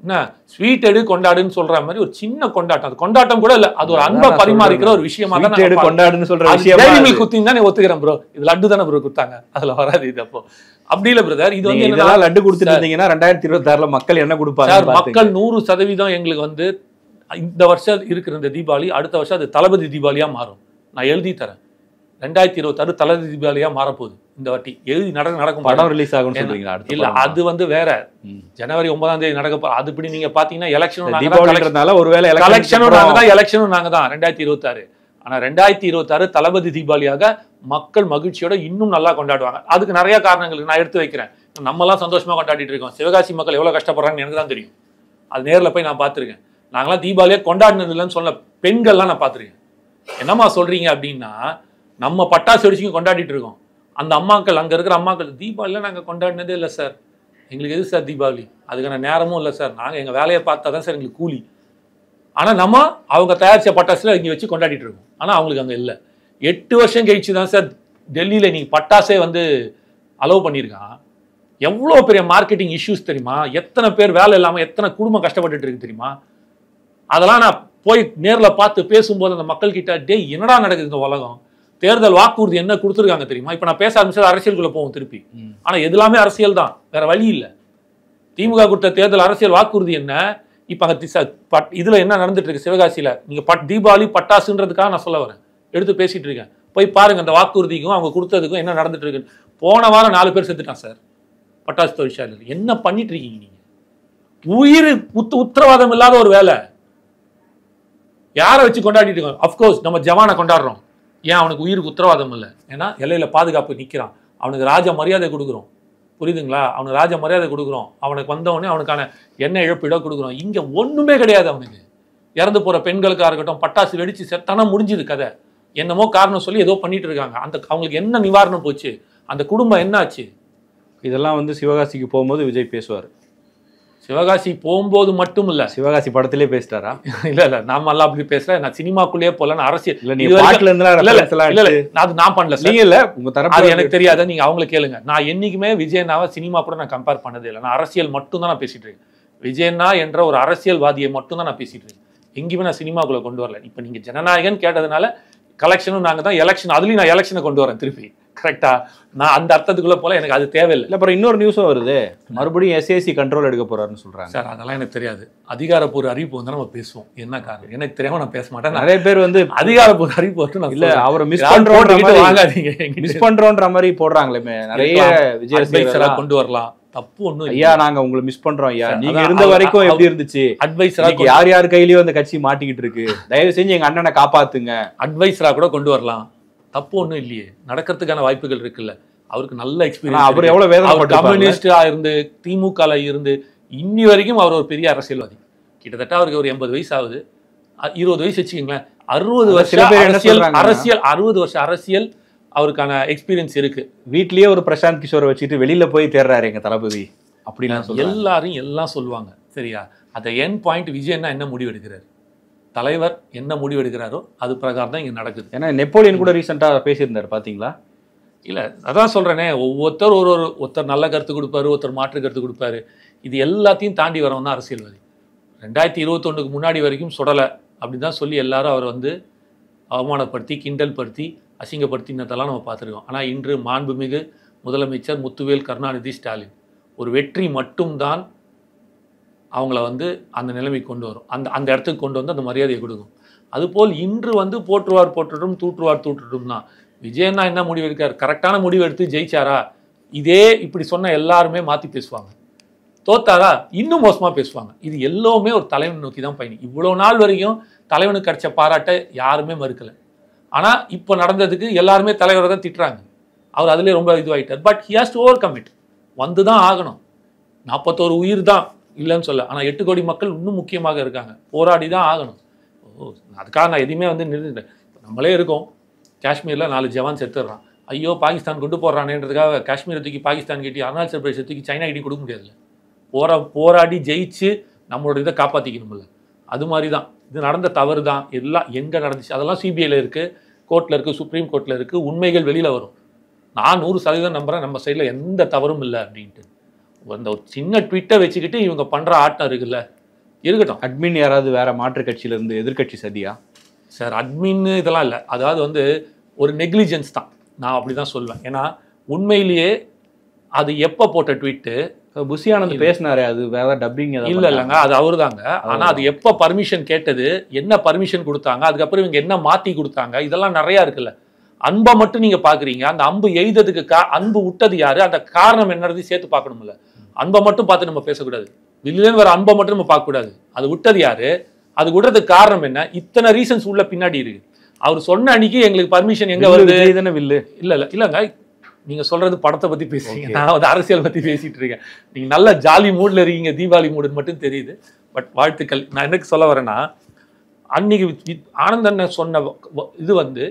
என்ன ஸ்வீட் எடு கொண்டாடுன்னு சொல்ற மாதிரி ஒரு சின்ன கொண்டாட்டம். அது கொண்டாட்டம் கூட இல்ல, அது ஒரு அன்பை பரிமாறிக்கிற ஒரு விஷயமா தான் கொண்டாடுன்னு சொல்ற விஷயம். குத்தின்னு தான் ஒத்துக்கிறேன் ப்ரோ, இது லட்டு தானே ப்ரோ குத்தாங்க, அதுல வராது இது. அப்போ அப்படி இல்ல பிரதர், இது வந்து என்ன லட்டு கொடுத்துட்டு இருந்தீங்கன்னா 2026 மக்கள் என்ன கொடுப்பாங்க? மக்கள் 100% எங்களுக்கு வந்து இந்த வருஷம் இருக்கிற இந்த தீபாவளி அடுத்த வருஷம் அது தளபதி தீபாவளியா மாறும். நான் எழுதி தரேன், 2026 தளபதி தீபாவளியா மாறப்போகுது. இந்த வாட்டி எழுதி நடக்கும். படம் ரிலீஸ் ஆகும் சொல்றீங்களா? இல்ல, அது வந்து வேற, ஜனவரி 9ஆம் தேதி நடக்க. அது இப்படி நீங்க பாத்தீங்கன்னா எலெக்ஷனும் தீபாவளின்றதால ஒருவேளை எலெக்ஷனும் நாங்க தான், எலெக்ஷனும் நாங்க தான் 2026. ஆனா 2026 தளபதி தீபாவளியாக மக்கள் மகிழ்ச்சியோட இன்னும் நல்லா கொண்டாடுவாங்க. அதுக்கு நிறைய காரணங்களுக்கு நான் எடுத்து வைக்கிறேன். நம்ம எல்லாம் சந்தோஷமா கொண்டாடிட்டு இருக்கோம். சிவகாசி மக்கள் எவ்வளவு கஷ்டப்படுறாங்கன்னு எனக்கு தான் தெரியும். அது நேர்ல போய் நான் பார்த்துருக்கேன். நாங்களாம் தீபாவளியே கொண்டாடினது இல்லைன்னு சொன்ன பெண்கள்லாம் நான் பார்த்துருக்கேன். என்னம்மா சொல்றீங்க அப்படின்னா, நம்ம பட்டாசு வெடிச்சு கொண்டாடிட்டு இருக்கோம். அந்த அம்மாக்கள், அங்கே இருக்கிற அம்மாக்கள், தீபாவளியில் நாங்கள் கொண்டாடினதே இல்லை சார், எங்களுக்கு எது சார் தீபாவளி, அதுக்கான நேரமும் இல்லை சார், நாங்கள் எங்கள் வேலையை பார்த்தா தான் சார் எங்களுக்கு கூலி. ஆனால் நம்ம அவங்க தயாரித்த பட்டாசுல இங்கே வச்சு கொண்டாடிட்டு இருக்கோம். ஆனால் அவங்களுக்கு அங்கே இல்லை. 8 வருஷம் கழிச்சு தான் சார் டெல்லியில் நீங்கள் பட்டாசே வந்து அலோவ் பண்ணியிருக்கான். எவ்வளோ பெரிய மார்க்கெட்டிங் இஷ்யூஸ் தெரியுமா? எத்தனை பேர் வேலை இல்லாமல் எத்தனை குடும்பம் கஷ்டப்பட்டுட்டு இருக்கு தெரியுமா? அதெல்லாம் நான் போய் நேரில் பார்த்து பேசும்போது அந்த மக்கள்கிட்ட, டே என்னடா நடக்குது இந்த உலகம், தேர்தல் வாக்குறுதி என்ன கொடுத்துருக்காங்க தெரியுமா? இப்போ நான் பேச ஆரம்பிச்சது அரசியலுக்குள்ள போவோம் திருப்பி. ஆனால் எதுலாமே அரசியல் தான், வேற வழி இல்லை. திமுக கொடுத்த தேர்தல் அரசியல் வாக்குறுதி என்ன? இப்போ அங்கே இதில் என்ன நடந்துட்டு இருக்கு சிவகாசியில், நீங்கள் தீபாவளி பட்டாசுன்றதுக்காக நான் சொல்ல வரேன், எடுத்து பேசிட்டு இருக்கேன். போய் பாருங்க அந்த வாக்குறுதிக்கும் அவங்க கொடுத்ததுக்கும் என்ன நடந்துட்டு இருக்கு. போன வாரம் 4 பேர் செத்துட்டான் சார் பட்டாசு தொழிற்சாலையில். என்ன பண்ணிட்டு இருக்கீங்க நீங்க? உயிர் உத்தரவாதம் இல்லாத ஒரு வேலை. யாரை வச்சு கொண்டாடிட்டு இருக்கோம்? அப்கோர்ஸ் நம்ம ஜவானை கொண்டாடுறோம், ஏன் அவனுக்கு உயிருக்கு உத்தரவாதம் இல்லை? ஏன்னா எல்லையில் பாதுகாப்பு நிற்கிறான், அவனுக்கு ராஜ மரியாதை கொடுக்குறோம், புரியுதுங்களா? அவனுக்கு ராஜ மரியாதை கொடுக்குறோம், அவனுக்கு வந்தவொடனே அவனுக்கான என்ன இழப்பீடோ கொடுக்குறோம். இங்கே ஒன்றுமே கிடையாது. அவனுக்கு இறந்து போகிற பெண்களுக்காக இருக்கட்டும், பட்டாசு வெடிச்சு செத்தானா முடிஞ்சுது கதை. என்னமோ காரணம் சொல்லி ஏதோ பண்ணிட்டு இருக்காங்க. அந்த அவங்களுக்கு என்ன நிவாரணம் போச்சு? அந்த குடும்பம் என்ன ஆச்சு? இதெல்லாம் வந்து சிவகாசிக்கு போகும்போது விஜய் பேசுவார். சிவகாசி போகும்போது மட்டும் இல்ல, சிவகாசி படத்திலே பேசிட்டாரா? இல்ல நாம எல்லாம் அப்படி பேசுறேன். நான் சினிமாக்குள்ளேயே போல அரசியல் இல்ல, நீங்க பாட்டுல இருந்து அது நான் பண்ணல சார். நீங்க இல்ல, உங்க தரப்பு அது எனக்கு தெரியாத, நீங்க அவங்களை கேளுங்க. நான் என்னைக்குமே விஜயண்ணாவை சினிமா கூட நான் கம்பேர் பண்ணதே இல்லை. நான் அரசியல் மட்டும் தான் நான் பேசிட்டு இருக்கேன். விஜயண்ணா என்ற ஒரு அரசியல்வாதியை மட்டும் தான் நான் பேசிட்டு இருக்கேன். எங்கேயுமே நான் சினிமாக்குள்ள கொண்டு வரல. இப்ப நீங்க ஜனநாயகன் கேட்டதுனால கலெக்ஷனும் நாங்க தான் எலெக்ஷன், அதுலயும் நான் எலெக்ஷனை கொண்டு வரேன் திருப்பி. கரெக்டா? நான் அந்த அர்த்தத்துக்குள்ள போல எனக்கு அது தேவையில்லை. இல்ல, அப்புறம் இன்னொரு நியூஸும் வருது, மறுபடியும் எஸ்ஏசி கண்ட்ரோல் எடுக்க போறாருன்னு சொல்றாங்க. சார் அதெல்லாம் எனக்கு தெரியாது. அதிகாரப்பூர்வ அறிவிப்பு வந்து நம்ம பேசுவோம். என்ன காரணம் எனக்கு தெரியாம நான் பேச மாட்டேன். நிறைய பேர் வந்து அதிகாரப்பூர்வ அறிவிப்பு வந்து நான் இல்ல அவரை மிஸ் பண்றோன்ற மாதிரி போடுறாங்களே நிறைய. விஜய் கொண்டு வரலாம், தப்பு ஒண்ணும். ஐயா நாங்க உங்களை மிஸ் பண்றோம் ஐயா, நீங்க இருந்த வரைக்கும் எப்படி இருந்துச்சு, அட்வைசரா யார் யார் கையிலயும் அந்த கட்சி மாட்டிக்கிட்டு இருக்கு, தயவு செஞ்சு எங்க அண்ணனை காப்பாத்துங்க, அட்வைசரா கூட கொண்டு வரலாம், தப்பு ஒண்ணும் இல்லையே. நடக்கிறதுக்கான வாய்ப்புகள் இருக்குல்ல. அவருக்கு நல்ல எக்ஸ்பீரியன்ஸ். அவர் எவ்வளவு வேதனை, கம்யூனிஸ்டா இருந்து திமுகல இருந்து இன்னி வரைக்கும் அவர் ஒரு பெரிய அரசியல்வாதி. கிட்டத்தட்ட அவருக்கு ஒரு 80 வயசு ஆகுது. 20 வயசு வச்சுக்கீங்களேன், 60 வருஷம் அரசியல் 60 வருஷம் அரசியல் அவருக்கான எக்ஸ்பீரியன்ஸ் இருக்கு. வீட்லயே ஒரு பிரசாந்த் கிஷோரை வச்சுட்டு வெளியில போய் தேடுறாரு எங்க தளபதி அப்படின்னு எல்லாரும் எல்லாம் சொல்லுவாங்க. சரியா? அந்த என் பாயிண்ட் விஜய் என்ன முடிவு எடுக்கிறாரு, தலைவர் என்ன முடிவு எடுக்கிறாரோ அது பிரகாரம் தான் இங்க நடக்குது. ஏன்னா நெப்போலியன் கூட ரீசெண்டா பேசியிருந்தாரு பாத்தீங்களா? இல்ல அதான் சொல்றேனே, ஒவ்வொருத்தர் ஒருத்தர் நல்ல கருத்து கொடுப்பாரு, ஒருத்தர் மாற்று கருத்து கொடுப்பாரு. இது எல்லாத்தையும் தாண்டி வரவன் தான் அரசியல்வாதி. 2021க்கு முன்னாடி வரைக்கும் சுடலை அப்படின்னு தான் சொல்லி எல்லாரும் அவர் வந்து அவமானப்படுத்தி கிண்டல் படுத்தி அசிங்கப்படுத்தினதெல்லாம் நம்ம பார்த்துருக்கோம். ஆனால் இன்று மாண்புமிகு முதலமைச்சர் முத்துவேல் கருணாநிதி ஸ்டாலின் ஒரு வெற்றி மட்டும்தான் அவங்கள வந்து அந்த நிலைமைக்கு கொண்டு வரும், அந்த இடத்துக்கு கொண்டு வந்து அந்த மரியாதையை கொடுக்கும். அதுபோல் இன்று வந்து போற்றுவார் போற்றட்டும், தூற்றுவார் தூற்றட்டும் தான். விஜயண்ணா என்ன முடிவு எடுக்கார்? கரெக்டான முடிவு எடுத்து ஜெயிச்சாரா? இதே இப்படி சொன்ன எல்லாருமே மாற்றி பேசுவாங்க. தோத்தாரா? இன்னும் மோசமாக பேசுவாங்க. இது எல்லாமே ஒரு தலைவன் நோக்கி தான் பயணி. இவ்வளோ நாள் வரைக்கும் தலைவனுக்கு கிடைச்ச பாராட்டை யாருமே மறுக்கலை. ஆனால் இப்போ நடந்ததுக்கு எல்லாருமே தலைவரை தான் திட்டுறாங்க. அவர் அதுலேயே ரொம்ப இதுவாகிட்டார். But he has to overcome it. வந்து தான் ஆகணும். 41 உயிர் தான் இல்லைன்னு சொல்ல, ஆனால் 8 கோடி மக்கள் இன்னும் முக்கியமாக இருக்காங்க. போராடி தான் ஆகணும். அதுக்காக நான் எதுவுமே வந்து நிறுத்திட்டேன். நம்மளே இருக்கோம், காஷ்மீரில் 4 ஜவான் செத்துடுறான். ஐயோ பாகிஸ்தான் கொண்டு போடுறானேன்றதுக்காக காஷ்மீரை தூக்கி பாகிஸ்தான் கிட்டி, அருணாச்சல் பிரதேச தூக்கி சைனா கிட்டி கொடுக்க முடியாதுல்ல. போராடி ஜெயிச்சு நம்மளோட இதை காப்பாற்றிக்கணும்ல. அது மாதிரி தான் இது நடந்த தவறு தான். எல்லாம் எங்கே நடந்துச்சு அதெல்லாம் சிபிஐயில் இருக்குது, கோர்ட்டில் இருக்குது, சுப்ரீம் கோர்ட்டில் இருக்குது. உண்மைகள் வெளியில் வரும். நான் 100% நம்புகிறேன் நம்ம சைடில் எந்த தவறும் இல்லை அப்படின்ட்டு. அந்த ஒரு சின்ன ட்விட்டை வச்சுக்கிட்டு இவங்க பண்ணுற ஆட்டம் இருக்குல்ல, இருக்கட்டும். அட்மின் யாராவது வேற மாற்று கட்சியிலேருந்து எதிர்கட்சி சதியா சார்? அட்மின் இதெல்லாம் இல்லை. அதாவது வந்து ஒரு நெக்லிஜென்ஸ் தான், நான் அப்படி தான் சொல்வேன். ஏன்னா உண்மையிலேயே அது எப்போ போட்ட ட்வீட்டு புஷி ஆனந்த் பேசினாரு, அது வேற டப்பிங் இல்லைங்க, அது அவரு தாங்க. ஆனால் அது எப்போ பர்மிஷன் கேட்டது, என்ன பர்மிஷன் கொடுத்தாங்க, அதுக்கப்புறம் இவங்க என்ன மாற்றி கொடுத்தாங்க, இதெல்லாம் நிறையா இருக்குல்ல. அன்பை மட்டும் நீங்கள் பார்க்குறீங்க. அந்த அம்பு எய்ததுக்கு அன்பு விட்டது யாரு, அந்த காரணம் என்னது சேர்த்து பார்க்கணும்ல. அன்பை மட்டும் பார்த்து நம்ம பேசக்கூடாது. வில்லுன்னு வர அன்பை மட்டும் நம்ம பார்க்கக்கூடாது. அது விட்டது யாரு, அது விடுறதுக்கு காரணம் என்ன, இத்தனை ரீசன்ஸ் உள்ள பின்னாடி இருக்கு. அவர் சொன்ன அன்னைக்கு எங்களுக்கு பர்மிஷன் எங்க வருது? வில்லு இல்லைங்க, நீங்க சொல்றது படத்தை பத்தி பேசுறீங்க, நான் வந்து அரசியல் பத்தி பேசிட்டு இருக்கேன். நீங்க நல்ல ஜாலி மூட்ல இருக்கீங்க, தீபாவளி மூடுன்னு மட்டும் தெரியுது. பட் வாழ்த்துக்கள். நான் என்னக்கு சொல்ல வரேன்னா, அன்னைக்கு ஆனந்தன் சொன்ன இது வந்து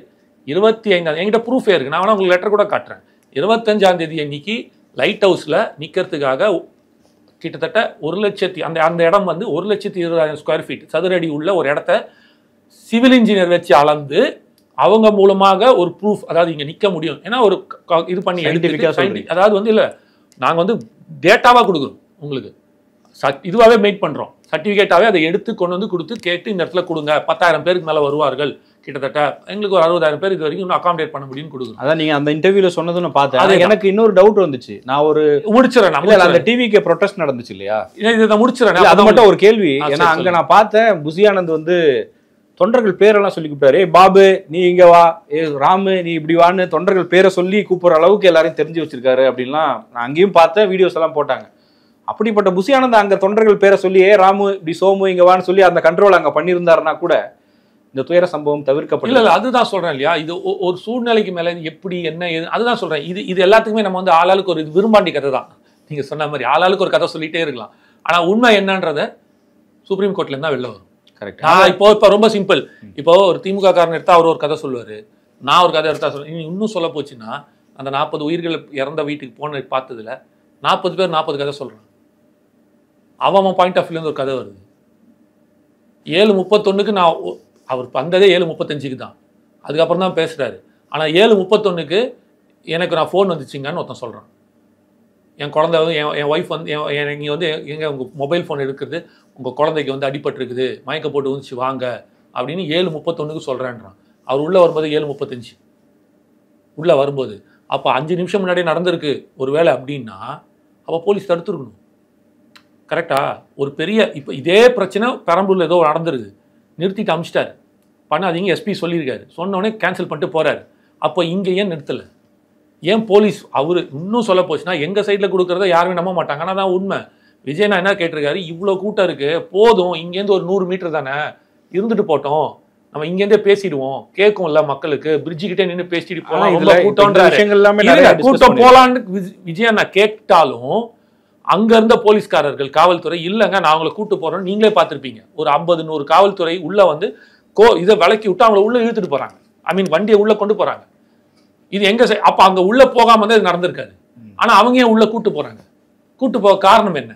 25 என்கிட்ட ப்ரூஃபே இருக்கு. நான் வேணா உங்களுக்கு லெட்டர் கூட காட்டுறேன். 25ஆம் தேதி அன்னைக்கு லைட் ஹவுஸ்ல நிக்கிறதுக்காக கிட்டத்தட்ட 1,00,000 அந்த இடம் வந்து 1,20,000 ஸ்கொயர் ஃபீட் சதுர அடி உள்ள ஒரு இடத்த சிவில் இன்ஜினியர் வச்சு அளந்து அவங்க மூலமாக ஒரு ப்ரூஃப், அதாவது இங்கே நிற்க முடியும். ஏன்னா ஒரு இது பண்ணி எடுத்து, அதாவது வந்து இல்லை நாங்கள் வந்து டேட்டாவாக கொடுக்குறோம் உங்களுக்கு, இதுவாகவே மேக் பண்ணுறோம், சர்டிஃபிகேட்டாகவே அதை எடுத்து கொண்டு வந்து கொடுத்து கேட்டு இந்த இடத்துல கொடுங்க, 10,000 பேருக்கு மேலே வருவார்கள், கிட்டத்தட்ட எங்களுக்கு ஒரு 60,000 பேர் இது வரைக்கும் இன்னும் அகாமடேட் பண்ண முடியும்னு கொடுக்குறோம். அதான் நீங்கள் அந்த இன்டர்வியூவில் சொன்னதுன்னு பார்த்தேன். அது எனக்கு இன்னொரு டவுட் வந்துச்சு. நான் ஒரு முடிச்சிடறேன். அந்த டிவிக்கு ப்ரொடெஸ்ட் நடந்துச்சு இல்லையா, இதை முடிச்சிடறேன். அது மட்டும் ஒரு கேள்வி. ஏன்னா அங்கே நான் பார்த்தேன் புஷி ஆனந்த் வந்து தொண்டர்கள் பேரெல்லாம் சொல்லி கூப்பிட்டாரு. பாபு நீ இங்க வா, ராமு நீ இப்படி வான்னு தொண்டர்கள் பேரை சொல்லி கூப்பிடுற அளவுக்கு எல்லாரையும் தெரிஞ்சு வச்சிருக்காரு அப்படின்லாம் நான் அங்கேயும் பார்த்தேன், வீடியோஸ் எல்லாம் போட்டாங்க. அப்படிப்பட்ட புஷி ஆனந்த் அங்க தொண்டர்கள் பேரை சொல்லி ராமு இப்படி சோமு இங்க வான்னு சொல்லி அந்த கண்ட்ரோல் அங்க பண்ணியிருந்தாருன்னா கூட இந்த துயர சம்பவம் தவிர்க்கப்படல. இல்லை அதுதான் சொல்கிறேன் இல்லையா, இது ஒரு சூழ்நிலைக்கு மேலே எப்படி என்ன ஏது அதுதான் சொல்கிறேன். இது எல்லாத்துக்குமே நம்ம வந்து ஆளாளுக்கு ஒரு விரும்பாண்டி கதை தான். நீங்கள் சொன்ன மாதிரி ஆளாளுக்கு ஒரு கதை சொல்லிகிட்டே இருக்கலாம். ஆனால் உண்மை என்னன்றதை சுப்ரீம் கோர்ட்லேருந்து தான் வெளில வரும். கரெக்ட். நான் இப்போ ரொம்ப சிம்பிள். இப்போ ஒரு திமுக காரன் எடுத்தால் அவர் ஒரு கதை சொல்லுவார், நான் ஒரு கதை எடுத்தா சொல்லுவேன். இன்னும் சொல்ல போச்சுன்னா அந்த 40 உயிர்கள் இறந்த வீட்டுக்கு போன பார்த்ததுல 40 பேர் 40 கதை சொல்கிறான். அவன் பாயிண்ட் ஆஃப் வியூலேருந்து ஒரு கதை வருது. 7:31 நான் அவர் வந்ததே 7:35 தான், அதுக்கப்புறம் தான் பேசுகிறாரு. ஆனால் 7:31 எனக்கு நான் ஃபோன் வந்துச்சுங்கன்னு ஒருத்தன் சொல்கிறான். என் குழந்தை வந்து என் ஒய்ஃப் வந்து நீங்கள் வந்து எங்கே உங்கள் மொபைல் ஃபோன் எடுக்கிறது, உங்கள் குழந்தைக்கு வந்து அடிபட்டுருக்குது, மயக்க போட்டு வந்துச்சு வாங்க அப்படின்னு 7:31 சொல்கிறேன்றான். அவர் உள்ளே வரும்போது 7:35 உள்ளே வரும்போது. அப்போ 5 நிமிஷம் முன்னாடியே நடந்திருக்கு ஒரு வேளை அப்படின்னா அப்போ போலீஸ் தடுத்துருக்கணும். கரெக்டாக ஒரு பெரிய இப்போ இதே பிரச்சனை பெரம்பலூரில் ஏதோ நடந்துருது, நிறுத்திட்டு அமிச்சிட்டாரு, பண்ணாதீங்க எஸ்பி சொல்லியிருக்காரு, சொன்னோடனே கேன்சல் பண்ணிட்டு போகிறாரு. அப்போ இங்கே ஏன் நிறுத்தலை? ஏன் போலீஸ் அவர் இன்னும் சொல்ல போச்சுன்னா எங்கள் சைடில் கொடுக்குறத யாருமே நம்ப மாட்டாங்க. ஆனால் தான் உண்மை. விஜயனா என்ன கேட்டிருக்காரு, இவ்வளோ கூட்டம் இருக்குது போதும், இங்கேருந்து ஒரு 100 மீட்டர் தானே இருந்துட்டு போட்டோம், நம்ம இங்கேருந்தே பேசிடுவோம், கேட்கும்ல மக்களுக்கு, பிரிட்ஜுக்கிட்டே நின்று பேசிட்டு போகலாம், ரொம்ப கூட்டம் போகலான்னு விஜயனா கேட்டாலும் அங்கே இருந்த போலீஸ்காரர்கள் காவல்துறை இல்லைங்க நான் அவங்களை கூட்டு போகிறோன்னு நீங்களே பார்த்துருப்பீங்க. ஒரு 50-100 காவல்துறை உள்ளே வந்து இதை விலக்கி விட்டு அவங்கள உள்ளே இழுத்துட்டு போகிறாங்க. ஐ மீன் வண்டியை உள்ளே கொண்டு போகிறாங்க. இது எங்க அப்ப அங்க உள்ள போகாம வந்து இது நடந்திருக்காது. ஆனா அவங்க ஏன் உள்ள கூட்டு போறாங்க? கூட்டு போக காரணம் என்ன?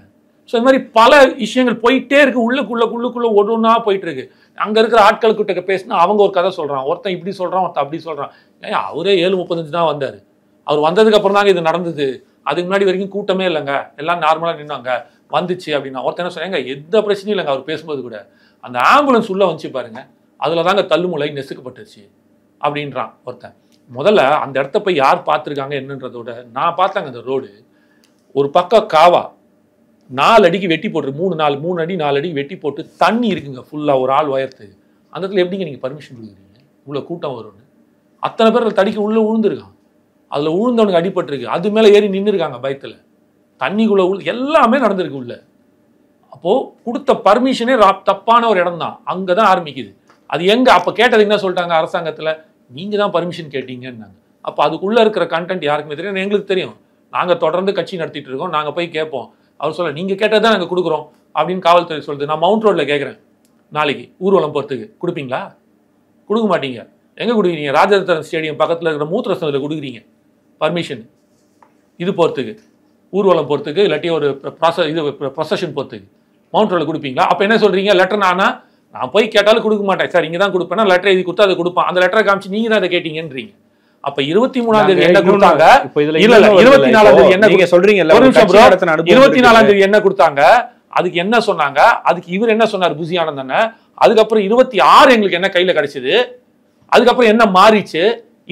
ஸோ இந்த மாதிரி பல விஷயங்கள் போயிட்டே இருக்கு, உள்ளுக்குள்ள ஒவ்வொன்றா போயிட்டு இருக்கு. அங்க இருக்கிற ஆட்களுக்கிட்ட பேசினா அவங்க ஒரு கதை சொல்றான், ஒருத்தன் இப்படி சொல்றான், ஒருத்தன் அப்படி சொல்றான். ஏன் அவரே 7:35 தான் வந்தாரு, அவர் வந்ததுக்கு அப்புறம் தாங்க இது நடந்தது, அதுக்கு முன்னாடி வரைக்கும் கூட்டமே இல்லைங்க, எல்லாம் நார்மலா நின்னாங்க, வந்துச்சு அப்படின்னா. ஒருத்தன் என்ன சொன்னாங்க, எந்த பிரச்சனையும் இல்லைங்க, அவர் பேசும்போது கூட அந்த ஆம்புலன்ஸ் உள்ள வந்துச்சு பாருங்க, அதுல தாங்க தள்ளுமுலை நெசுக்கப்பட்டுச்சு அப்படின்றான் ஒருத்தன். முதல்ல அந்த இடத்த போய் யார் பார்த்துருக்காங்க என்னன்றதோட, நான் பார்த்தாங்க அந்த ரோடு ஒரு பக்கம் காவா 4 அடிக்கு வெட்டி போட்டு 3 அடி 4 அடி வெட்டி போட்டு தண்ணி இருக்குங்க ஃபுல்லாக ஒரு ஆள் உயரத்துக்கு. அந்த இடத்துல எப்படிங்க நீங்கள் பர்மிஷன் கொடுக்குறீங்க? இவ்வளோ கூட்டம் வரும்னு அத்தனை பேர் தடிக்க உள்ளே விழுந்துருக்கான், அதில் விழுந்தவனுக்கு அடிபட்டுருக்கு, அது மேலே ஏறி நின்றுருக்காங்க பயத்தில், தண்ணிக்குள்ளே எல்லாமே நடந்திருக்கு உள்ள. அப்போது கொடுத்த பர்மிஷனே தப்பான ஒரு இடம் தான், அங்கே தான் ஆரம்பிக்குது. அது எங்கே அப்போ கேட்டது என்ன சொல்லிட்டாங்க அரசாங்கத்தில், நீங்கள் தான் பர்மிஷன் கேட்டீங்கன்னாங்க. அப்போ அதுக்குள்ளே இருக்கிற கண்டென்ட் யாருக்குமே தெரியும், எங்களுக்கு தெரியும், நாங்கள் தொடர்ந்து கட்சி நடத்திட்டு இருக்கோம், நாங்கள் போய் கேட்போம். அவர் சொல்ல நீங்கள் கேட்டது தான் நாங்கள் கொடுக்குறோம் அப்படின்னு காவல்துறை சொல்லுது. நான் மவுண்ட் ரோட்டில் கேட்குறேன், நாளைக்கு ஊர்வலம் போகிறதுக்கு கொடுப்பீங்களா? கொடுக்க மாட்டீங்க. எங்கே கொடுக்குறீங்க? ராஜரத்னம் ஸ்டேடியம் பக்கத்தில் இருக்கிற மூத்திரசனத்தில் கொடுக்குறீங்க பர்மிஷன், இது போகிறதுக்கு, ஊர்வலம் போகிறதுக்கு, இல்லாட்டி ஒரு ப்ரொசஷன் போகிறதுக்கு மவுண்ட் ரோட்டில் கொடுப்பீங்களா? அப்போ என்ன சொல்கிறீங்க, லெட்டர் நான் போய் கேட்டாலும் கொடுக்க மாட்டேன் சார், இங்கே தான் கொடுப்பேன்னா லெட்டர் எழுதி கொடுத்தா அதை கொடுப்பான், அந்த லெட்டரை காமிச்சு நீங்கள் தான் அதை கேட்டீங்கன்றீங்க. அப்ப 23ஆம் தேதி என்ன கொடுத்தாங்க, 24ஆம் தேதி என்ன சொல்றீங்க, 24ஆம் தேதி என்ன கொடுத்தாங்க, அதுக்கு என்ன சொன்னாங்க, அதுக்கு இவர் என்ன சொன்னார் புசி ஆனந்தன், அதுக்கப்புறம் 26 எங்களுக்கு என்ன கையில கிடைச்சது, அதுக்கப்புறம் என்ன மாறிச்சு,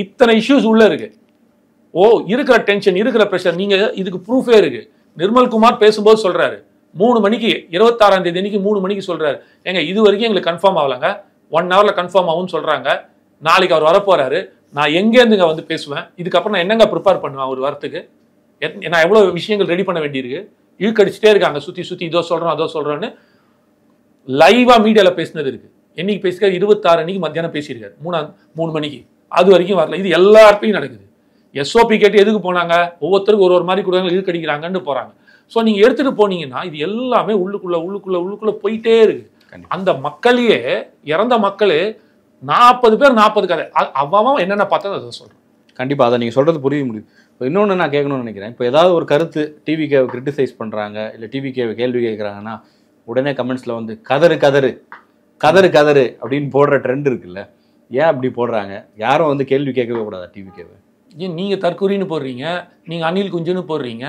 இத்தனை இஷ்யூஸ் உள்ள இருக்கு. இருக்கிற டென்ஷன், இருக்கிற பிரஷர், நீங்க இதுக்கு ப்ரூஃபே இருக்கு. நிர்மல்குமார் பேசும்போது சொல்றாரு 3 மணிக்கு 26ஆம் தேதி அன்னைக்கு 3 மணிக்கு சொல்றாரு, ஏங்க இது வரைக்கும் எங்களுக்கு கன்ஃபார்ம் ஆகலங்க, 1 ஹவர்ல கன்ஃபார்ம் ஆகும்னு சொல்றாங்க, நாளைக்கு அவர் வரப்போறாரு, நான் எங்கேருந்துங்க வந்து பேசுவேன், இதுக்கப்புறம் நான் என்னங்க ப்ரிப்பேர் பண்ணுவேன் ஒரு வாரத்துக்கு, நான் எவ்வளோ விஷயங்கள் ரெடி பண்ண வேண்டியிருக்கு, இழுக்கடிச்சிட்டே இருக்காங்க சுற்றி இதோ சொல்கிறோம் அதோ சொல்கிறோன்னு. லைவாக மீடியாவில் பேசினது இருக்குது, என்னைக்கு பேசியிருக்காரு, 26 அன்னைக்கு மத்தியானம் பேசியிருக்காரு 3 மணிக்கு, அது வரைக்கும் வரல. இது எல்லாருக்கும் நடக்குது. எஸ்ஓபி கேட்டு எதுக்கு போனாங்க, ஒவ்வொருத்தருக்கும் ஒரு மாதிரி கொடுத்தாங்க, இழுக்கடிக்கிறாங்கன்னு போகிறாங்க. ஸோ நீங்கள் எடுத்துகிட்டு போனீங்கன்னா இது எல்லாமே உள்ளுக்குள்ளே போயிட்டே இருக்கு. அந்த மக்களையே, இறந்த மக்களே 40 பேர் 40 கதை, அவன் என்னென்ன பார்த்தா அதை சொல்கிறேன். கண்டிப்பாக அதை நீங்கள் சொல்கிறது புரிய முடியும். இப்போ இன்னொன்று நான் கேட்கணும்னு நினைக்கிறேன், இப்போ ஏதாவது ஒரு கருத்து டிவிகேவை கிரிட்டிசைஸ் பண்ணுறாங்க, இல்லை டிவிகேவை கேள்வி கேட்குறாங்கன்னா உடனே கமெண்ட்ஸில் வந்து கதறு கதறு கதறு கதறு அப்படின்னு போடுற ட்ரெண்ட் இருக்குல்ல, ஏன் அப்படி போடுறாங்க? யாரும் வந்து கேள்வி கேட்கவே கூடாதா டிவிகேவை? ஏன் நீங்கள் தற்கொலைன்னு போடுறீங்க, நீங்கள் அணில் குஞ்சுன்னு போடுறீங்க,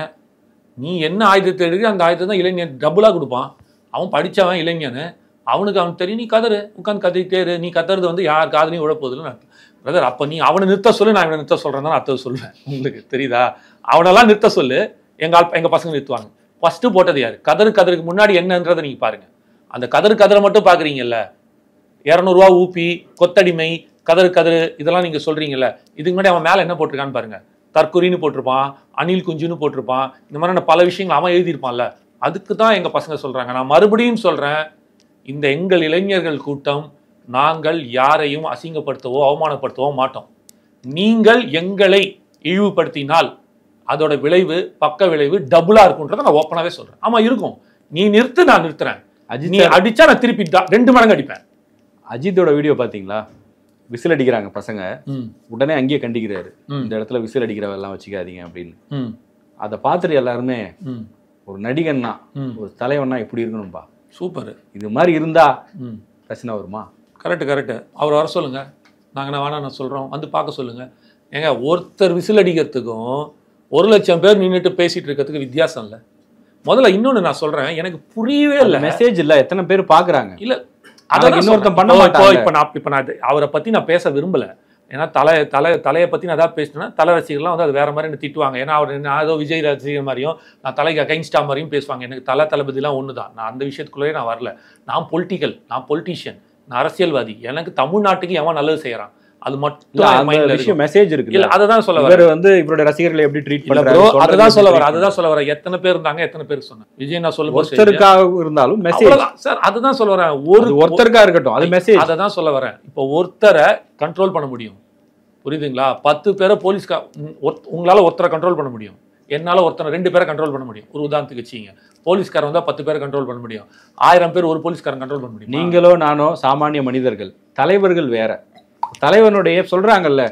நீ என்ன ஆயுதத்தை எடுக்க அந்த ஆயுதத்தை தான் இளைஞன் டபுளாக கொடுப்பான். அவன் படித்தவன் இளைஞன், அவனுக்கு தெரியும், நீ கதறு உட்காந்து கத்திட்டேரு, நீ கத்துறது வந்து யார் காதலையும் விழப்போகுதுன்னு அர்த்தம். பிரதர் அப்போ நீ அவனை நிறுத்த சொல்லு, நான் இவனை நிறுத்த சொல்கிறேன் தான் அர்த்தம் சொல்லுவேன். உங்களுக்கு தெரியுதா? அவனெல்லாம் நிறுத்த சொல்லு, எங்கள் பசங்க நிறுத்துவாங்க. ஃபஸ்ட்டு போட்டது யார்? கதருக்கு முன்னாடி என்னன்றதை நீங்கள் பாருங்கள். அந்த கதரை மட்டும் பார்க்குறீங்கல்ல, 200 ரூபா ஊப்பி, கொத்தடிமை, கதறு இதெல்லாம் நீங்கள் சொல்கிறீங்கல்ல, இதுக்கு முன்னாடி அவன் மேலே என்ன போட்டிருக்கான்னு பாருங்கள். தற்கொலைன்னு போட்டிருப்பான், அணில் குஞ்சுன்னு போட்டிருப்பான், இந்த மாதிரியான பல விஷயங்கள் அவன் எழுதியிருப்பான்ல. அதுக்கு தான் எங்கள் பசங்க சொல்கிறாங்க. நான் மறுபடியும் சொல்கிறேன், இந்த எங்கள் இளைஞர்கள் கூட்டம் நாங்கள் யாரையும் அசிங்கப்படுத்தவோ அவமானப்படுத்தவோ மாட்டோம். நீங்கள் எங்களை இழிவுபடுத்தினால் அதோட விளைவு, பக்க விளைவு டபுளா இருக்கும்ன்றதை நான் ஓப்பனாவே சொல்றேன். ஆமா இருக்கும். நீ நிறுத்து, நான் நிறுத்துறேன். நீ அடிச்சா நான் திருப்பி 2 மடங்கு அடிப்பேன். அஜித்தோட வீடியோ பாத்தீங்களா? விசில் அடிக்கிறாங்க பசங்க, உடனே அங்கேயே கண்டிக்கிறாரு, இந்த இடத்துல விசில் அடிக்கிறவெல்லாம் வச்சுக்காதீங்க அப்படின்னு. அதை பார்த்துட்டு எல்லாருமே ஒரு நடிகன்னா, ஒரு தலைவன்னா எப்படி இருக்கணும்பா, சூப்பர், இது மாதிரி இருந்தா பிரச்சனை வருமா? கரெக்டு. அவர் வர சொல்லுங்க, நாங்கள் வேணாம் சொல்றோம், வந்து பார்க்க சொல்லுங்க. ஏங்க, ஒருத்தர் விசில் அடிக்கிறதுக்கும் 1,00,000 பேர் நின்றுட்டு பேசிட்டு இருக்கிறதுக்கு வித்தியாசம் இல்லை. முதல்ல இன்னொன்னு நான் சொல்றேன், எனக்கு புரியவே இல்லை. மெசேஜ் இல்ல, எத்தனை பேர் பாக்குறாங்க இல்ல, அதான் இன்னொருத்தன் பண்ண மாட்டாங்க. இப்ப நான் அவரை பத்தி நான் பேச விரும்பல. ஏன்னா தலையை பத்தி நான் ஏதாவது பேசினேன்னா தலை ரசிகர்லாம் வந்து அது வேற மாதிரி என்ன திட்டுவாங்க. ஏன்னா அவர் நான் ஏதோ விஜய் ரசிகர் மாதிரியும் நான் தலைக்கு அகைன்ஸ்டா மாதிரியும் பேசுவாங்க. எனக்கு தளபதிலாம் ஒண்ணுதான். நான் அந்த விஷயத்துக்குள்ளேயே நான் வரல. நான் பொலிட்டீஷியன், நான் அரசியல்வாதி. எனக்கு தமிழ்நாட்டுக்கு எவன் நல்லது செய்யறான் அது மட்டும் மெசேஜ் இருக்கு. இல்ல, அததான் சொல்ல வர. வந்து இவரோட ரசிகர்களை எப்படி ட்ரீட் பண்றாரு அதுதான் சொல்ல வர. எத்தனை பேர் இருந்தாங்க, எத்தனை பேர் சொன்னேன். விஜய் நான் சொல்லும்போது ஒருத்தருக்காக இருந்தாலும் மெசேஜ் சார், அதுதான் சொல்ல வரேன். ஒருத்தருக்கா இருக்கட்டும், அது மெசேஜ். அததான் சொல்ல வரேன். இப்போ ஒருத்தரை கண்ட்ரோல் பண்ண முடியும், புரியுதுங்களா? 10 பேரை போலீஸ்கா உங்களால ஒருத்தரை கண்ட்ரோல் பண்ண முடியும். என்னால ஒருத்தனை 2 பேரை கண்ட்ரோல் பண்ண முடியும். ஒரு உதாரணத்துக்கு வச்சீங்க, போலீஸ்காரன் வந்தா 10 பேரை கண்ட்ரோல் பண்ண முடியும். 1000 பேர் ஒரு போலீஸ்காரன் கண்ட்ரோல் பண்ண முடியும். நீங்களோ நானோ சாமானிய மனிதர்கள், தலைவர்கள் வேற. தலைவனுடைய சொல்றாங்கல்ல,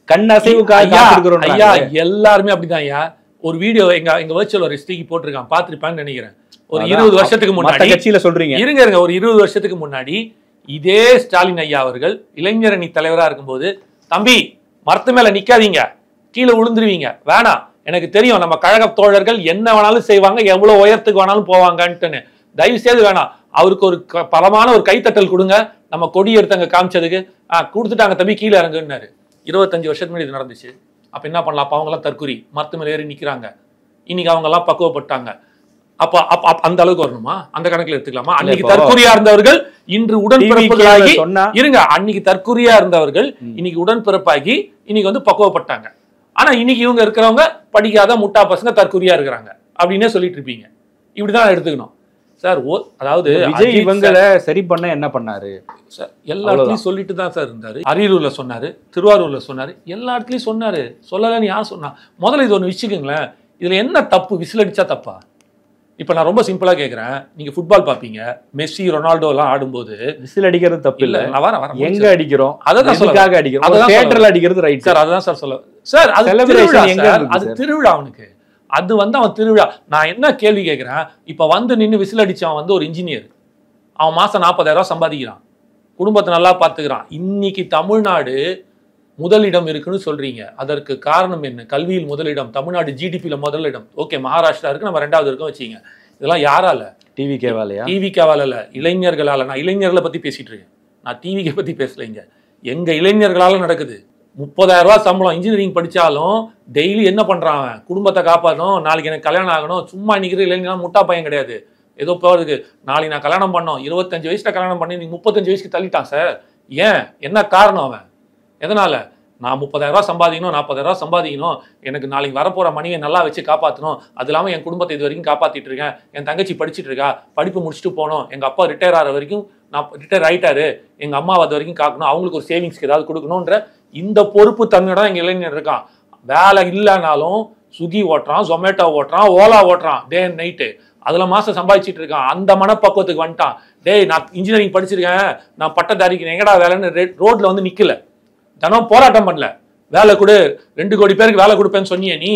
கண் அசைவுக்காக ஐயா, எல்லாருமே அப்படிதான் ஐயா. ஒரு வீடியோ எங்க வர்ச்சுவல் ஒரு ஸ்டிக்கி போட்டிருக்கான், பாத்துருப்பான்னு நினைக்கிறேன். ஒரு 20 வருஷத்துக்கு முன்னாடி கட்சியில சொல்றீங்க, இருங்க ஒரு 20 வருஷத்துக்கு முன்னாடி இதே ஸ்டாலின் ஐயா அவர்கள் இளைஞர் அணி தலைவரா இருக்கும்போது, தம்பி மரத்து மேல நிக்காதீங்க, கீழே விழுந்துருவீங்க, வேணாம், எனக்கு தெரியும் நம்ம கழக தோழர்கள் என்ன வேணாலும் செய்வாங்க, எவ்வளவு உயரத்துக்கு வேணாலும் போவாங்கன்ட்டுன்னு, தயவு செய்து வேணாம். அவருக்கு ஒரு பலமான ஒரு கைத்தட்டல் கொடுங்க, நம்ம கொடி எடுத்தங்க காமிச்சதுக்கு. கொடுத்துட்டாங்க தம்பி, கீழே இறங்குன்னாரு. 25 வருஷத்துக்கு முன்னாடி இது நடந்துச்சு. அப்ப என்ன பண்ணலாம்? அப்ப அவங்க எல்லாம் தற்கொலை மரத்து மேல ஏறி நிக்கிறாங்க. இன்னைக்கு அவங்க எல்லாம் பக்குவப்பட்டாங்க. அப்ப அந்த அளவுக்கு வரணுமா? அந்த கணக்குல எடுத்துக்கலாமா? அன்னைக்கு தற்கொலையா இருந்தவர்கள் இன்று உடன்பிறப்புகளாகி இருங்க. அன்னைக்கு தற்கொலையா இருந்தவர்கள் இன்னைக்கு உடன்பிறப்பாகி இன்னைக்கு வந்து பக்குவப்பட்டாங்க. ஆனா இன்னைக்கு இவங்க இருக்கிறவங்க படிக்காத முட்டா பசங்க தற்கொலையா இருக்கிறாங்க அப்படின்னே சொல்லிட்டு இருப்பீங்க. இப்படிதான் எடுத்துக்கணும் சார். அதாவது விஜய் இவங்களை சரி பண்ண என்ன பண்ணாரு சார்? எல்லா இடத்துலயும் சொல்லிட்டு தான் சார் இருந்தாரு. அரியலூர்ல சொன்னாரு, திருவாரூர்ல சொன்னாரு, எல்லா இடத்துலயும் சொன்னாரு. சொல்லலன்னு யார் சொன்னா? முதல்ல இது ஒண்ணு வச்சுக்கோங்களேன், இதுல என்ன தப்பு? விசில் அடிச்சா தப்பா? இப்ப நான் ரொம்ப சிம்பிளா கேக்குறேன். நீங்க ஃபுட்பால் பாப்பீங்க, மெஸ்ஸி ரொனால்டோ எல்லாம் ஆடும்போது விசில் அடிக்கிறது தப்பு இல்ல. நான் வரேன் எங்க அடிக்கிறோம், அதான் சொல்லுக்காக அடிக்கிறோம், அதான் தியேட்டர்ல அடிக்கிறது ரைட் சார். அதுதான் சார் சொல்ல சார். அது செலிப்ரேஷன் எங்க? அது திருவிழா அவனுக்கு. அது வந்து அவன் திருவிழா. நான் என்ன கேள்வி கேட்கிறேன், இப்ப வந்து நின்று விசில் அடிச்சவன் வந்து ஒரு இன்ஜினியர், அவன் மாசம் 40,000 சம்பாதிக்கிறான், குடும்பத்தை நல்லா பார்த்துக்கிறான். இன்னைக்கு தமிழ்நாடு முதலிடம் இருக்குன்னு சொல்றீங்க, அதற்கு காரணம் என்ன? கல்வியில் முதலிடம், தமிழ்நாடு ஜிடிபியில முதலிடம். ஓகே, மகாராஷ்டிரா இருக்கு, நம்ம 2வது இருக்கோம் வச்சுங்க. இதெல்லாம் யாரால? டிவிகேவாலயா? டிவிகேவால இல்ல, இளைஞர்களால. நான் இளைஞர்களை பத்தி பேசிட்டு இருக்கேன், நான் டிவிகே பத்தி பேசலைங்க. எங்க இளைஞர்களால நடக்குது. 30,000 ரூபாய் சம்பளம், இன்ஜினியரிங் படிச்சாலும் டெய்லி என்ன பண்றான்? குடும்பத்தை காப்பாற்றணும், நாளைக்கு எனக்கு கல்யாணம் ஆகணும். சும்மா நிக்கிற இளைஞர் முட்டா பையன் கிடையாது. ஏதோ போறதுக்கு நாளைக்கு நான் கல்யாணம் பண்ணோம், 25 வயசுல கல்யாணம் பண்ணி நீங்க 35 வயசுக்கு தள்ளிட்டான் சார். ஏன்? என்ன காரணம்? அவன் எதனால? நான் 30,000 ரூபாய் சம்பாதிக்கணும், 40,000 ரூபாய் சம்பாதிக்கணும், எனக்கு நாளைக்கு வரப்போற மணியை நல்லா வச்சு காப்பாற்றணும், அது இல்லாமல் என் குடும்பத்தை இது வரைக்கும் காப்பாற்றிட்டு இருக்கேன், என் தங்கச்சி படிச்சுட்டு இருக்கா, படிப்பு முடிச்சுட்டு போகணும், எங்கள் அப்பா ரிட்டையர் ஆகிற வரைக்கும், நான் ரிட்டையர் ஆகிட்டாரு, எங்கள் அம்மா அது வரைக்கும் காக்கணும், அவங்களுக்கு ஒரு சேவிங்ஸ்க்கு ஏதாவது கொடுக்கணுன்ற இந்த பொறுப்பு தன்மையோட எங்கள் இளைஞர் இருக்கான். வேலை இல்லைனாலும் ஸ்விக்கி ஓட்டுறான், ஜொமேட்டோ ஓட்டுறான், ஓலா ஓட்டுறான், டே அண்ட் நைட்டு, அதில் மாதம் சம்பாதிச்சிட்டு இருக்கான். அந்த மனப்பக்குவத்துக்கு வந்துட்டான். டேய், நான் இன்ஜினியரிங் படிச்சிருக்கேன், நான் பட்டதாரிக்கு எங்கடா வேலைன்னு ரோட்ல வந்து நிற்கல, தினம் போராட்டம் பண்ணல, வேலை கொடு, 2 கோடி பேருக்கு வேலை கொடுப்பேன்னு சொன்னியே நீ,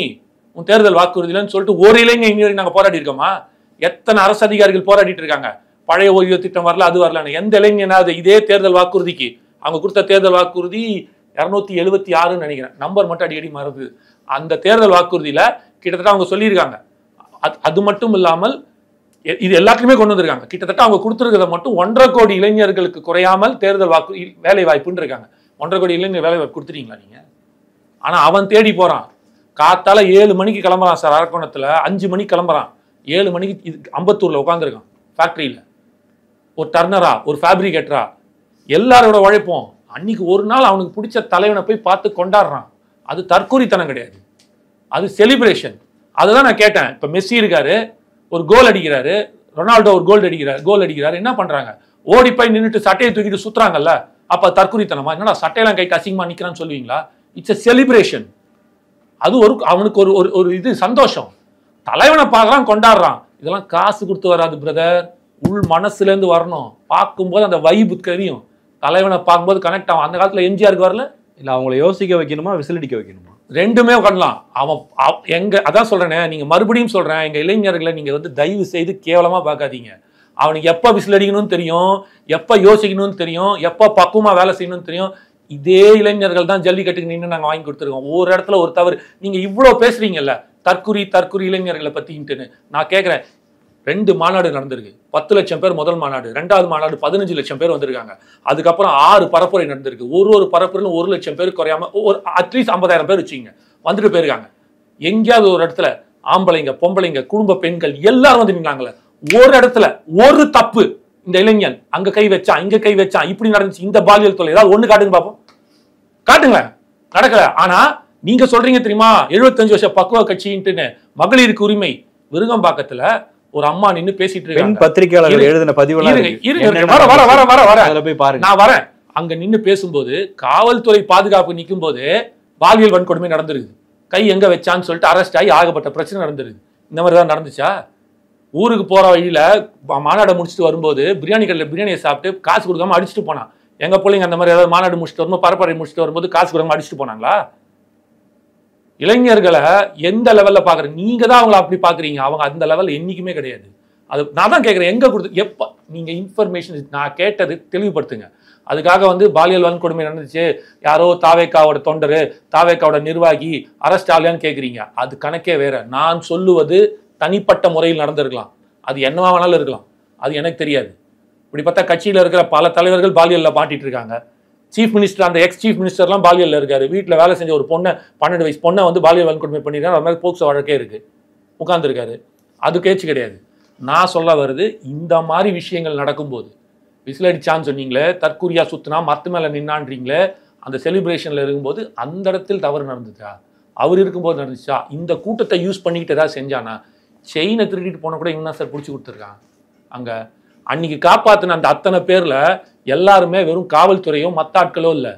உன் தேர்தல் வாக்குறுதியிலன்னு சொல்லிட்டு ஒரு இளைஞர் இன்ஜினியரிங் நாங்கள் போராடி இருக்கோமா? எத்தனை அரசு அதிகாரிகள் போராடிட்டு இருக்காங்க, பழைய ஓய்வு திட்டம் வரல, அது வரல. எந்த இளைஞனாவது இதே தேர்தல் வாக்குறுதிக்கு அவங்க கொடுத்த தேர்தல் வாக்குறுதி 276 நினைக்கிறேன், நம்பர் மட்டும் அடிக்கடி மாறுது. அந்த தேர்தல் வாக்குறுதியில கிட்டத்தட்ட அவங்க சொல்லியிருக்காங்க, அது மட்டும் இல்லாமல் இது எல்லாத்துக்குமே கொண்டு வந்திருக்காங்க. கிட்டத்தட்ட அவங்க கொடுத்துருக்கிறத மட்டும் 1.5 கோடி இளைஞர்களுக்கு குறையாமல் தேர்தல் வாக்கு வேலை வாய்ப்புன்னு இருக்காங்க. 1.5 கோடி இளைஞர் வேலை வாய்ப்பு கொடுத்துட்டீங்களா நீங்க? ஆனா அவன் தேடி போறான். காத்தால 7 மணிக்கு கிளம்புறான் சார், அரக்கோணத்துல 5 மணிக்கு கிளம்புறான், 7 மணிக்கு அம்பத்தூர்ல உட்காந்துருக்கான் ஃபேக்டரியில, ஒரு டர்னரா, ஒரு ஃபேப்ரிகேட்டரா, எல்லாரோட உழைப்போம். அன்னைக்கு ஒரு நாள் அவனுக்கு பிடிச்ச தலைவனை போய் பார்த்து கொண்டாடுறான். அது தற்கொலைத்தனம் கிடையாது, அது செலிப்ரேஷன். அதுதான் நான் கேட்டேன். இப்ப மெஸ்ஸி இருக்காரு, ஒரு கோல் அடிக்கிறாரு, ரொனால்டோ ஒரு கோல் அடிக்கிறாரு, என்ன பண்றாங்க? ஓடி போய் நின்றுட்டு சட்டையை தூக்கிட்டு சுத்துறாங்கல்ல, அப்போ தற்குறித்தனமா? என்னடா சட்டையெல்லாம் கைட்டு அசிங்கமாக நிற்கிறான்னு சொல்லுவீங்களா? It's a celebration. அது அவனுக்கு ஒரு இது சந்தோஷம். தலைவனை பார்க்கலாம், கொண்டாடுறான். இதெல்லாம் காசு கொடுத்து வராது பிரதர், உள் மனசுலேருந்து வரணும். பார்க்கும்போது அந்த வைப்பு தெரியும். தலைவனை பார்க்கும்போது கனெக்ட் ஆகும். அந்த காலத்தில் எம்ஜிஆருக்கு வரல? இல்லை அவங்கள யோசிக்க வைக்கணுமா விசிலடிக்க வைக்கணுமா? ரெண்டுமே பண்ணலாம். அதான் சொல்றேனே, நீங்க மறுபடியும் சொல்றேன், எங்க இளைஞர்களை நீங்க வந்து தயவு செய்து கேவலமா பார்க்காதீங்க. அவனுக்கு எப்ப விசில் அடிக்கணும்னு தெரியும், எப்ப யோசிக்கணும்னு தெரியும், எப்ப பக்குவமா வேலை செய்யணும்னு தெரியும். இதே இளைஞர்கள் தான் ஜல்லிக்கட்டுக்கு நின்று நாங்க வாங்கி கொடுத்துருக்கோம். ஒரு இடத்துல ஒரு தவறு. நீங்க இவ்வளவு பேசுறீங்கல்ல தற்குறி இளைஞர்களை பத்தின்ட்டுன்னு. நான் கேட்கிறேன், 2 மாநாடு நடந்திருக்கு. 10 லட்சம் பேர் முதல் மாநாடு, 2வது மாநாடு 15 லட்சம் பேர் வந்திருக்காங்க. அதுக்கப்புறம் 6 பரப்புரை நடந்திருக்கு. ஒரு பரப்புரையிலும் 1 லட்சம் பேர் குறையாம ஒரு அட்லீஸ்ட் 50,000 பேர் வச்சுங்க வந்துட்டு போயிருக்காங்க. எங்கேயாவது ஒரு இடத்துல ஆம்பளைங்க, பொம்பளைங்க, குடும்ப பெண்கள் எல்லாரும் வந்து நின்னாங்களே. ஒரு இடத்துல ஒரு தப்பு, இந்த இளைஞன் அங்க கை வச்சான், இங்க கை வச்சான், இப்படி நடந்துச்சு, இந்த பாலியல் தொல்லை ஏதாவது ஒண்ணு காட்டுங்க பாப்போம். காட்டுங்களேன். நடக்கல. ஆனா நீங்க சொல்றீங்க தெரியுமா, 75 வருஷம் பக்குவ கட்சின்ட்டுன்னு. மகளிருக்கு உரிமை விருகம்பாக்கத்துல ஒரு அம்மா நின்னு பேசிட்டு இருக்காங்க. பத்திரிகையாளர் எழுதின பதிவுலாம் போய் பாருங்க. நான் வரேன். அங்க நின்னு பேசும்போது காவல்துறை பாதுகாப்பு நிற்கும் போது பாலியல் வன்கொடுமை நடந்திருக்கு. கை எங்க வச்சான்னு சொல்லிட்டு அரெஸ்ட் ஆகி ஆகப்பட்ட பிரச்சனை நடந்திருக்கு. இந்த மாதிரி தான் நடந்துச்சா? ஊருக்கு போற வழியில மாநாடு முடிச்சுட்டு வரும்போது பிரியாணி கடையில் பிரியாணியை சாப்பிட்டு காசு கொடுக்காம அடிச்சுட்டு போனான். எங்க பிள்ளைங்க அந்த மாதிரி ஏதாவது மாநாடு முடிச்சுட்டு வரும்போது, பரப்பரை முடிச்சுட்டு வரும்போது காசு கொடுக்காம அடிச்சுட்டு போனாங்களா? இளைஞர்களை எந்த லெவல்ல பாக்குறீங்க? நீங்க தான் அவங்களை அப்படி பாக்குறீங்க. அவங்க அந்த லெவல்ல என்னைக்குமே கிடையாது. அது நான் தான் கேட்கிறேன், எங்க கொடுத்து எப்ப நீங்க இன்ஃபர்மேஷன் நான் கேட்டது தெளிவுபடுத்துங்க. அதுக்காக வந்து பாலியல் வன்கொடுமை நடந்துச்சு, யாரோ தாவேக்காவோட தொண்டரு, தாவேக்காவோட நிர்வாகி அரெஸ்ட் ஆகலையான்னு கேட்குறீங்க. அது கணக்கே வேற. நான் சொல்லுவது தனிப்பட்ட முறையில் நடந்திருக்கலாம், அது என்னவா வேணாலும் இருக்கலாம், அது எனக்கு தெரியாது. இப்படி பார்த்தா கட்சியில் இருக்கிற பல தலைவர்கள் பாலியல்ல மாட்டிட்டு இருக்காங்க. சீஃப் மினிஸ்டர், அந்த எக்ஸ் சீஃப் மினிஸ்டர்லாம் பாலியல்ல இருக்காரு. வீட்டில் வேலை செஞ்ச ஒரு பொண்ணை 12 வயசு பொண்ணை வந்து பாலியல் வன்கொடுமை பண்ணிருக்காங்க. அது மாதிரி போக்சோ வழக்கே இருக்கு, உட்கார்ந்துருக்காரு. அது கேச்சு கிடையாது. நான் சொல்ல வருது, இந்த மாதிரி விஷயங்கள் நடக்கும்போது விசில் அடிச்சான்னு சொன்னீங்களே, தற்குறியா சுத்தினா மத்து மேல நின்னான்றீங்களே, அந்த செலிப்ரேஷன்ல இருக்கும்போது அந்த இடத்தில் தவறு நடந்துச்சா? அவர் இருக்கும்போது நடந்துச்சா? இந்த கூட்டத்தை யூஸ் பண்ணிக்கிட்டு ஏதாவது செஞ்சானா? செயினை திருடிட்டு போன கூட இவன் தான் சார் பிடிச்சி கொடுத்துருக்கான். அங்க அன்னைக்கு காப்பாத்தின அந்த அத்தனை பேர்ல எல்லாருமே வெறும் காவல்துறையோ மத்த ஆட்களோ இல்லை.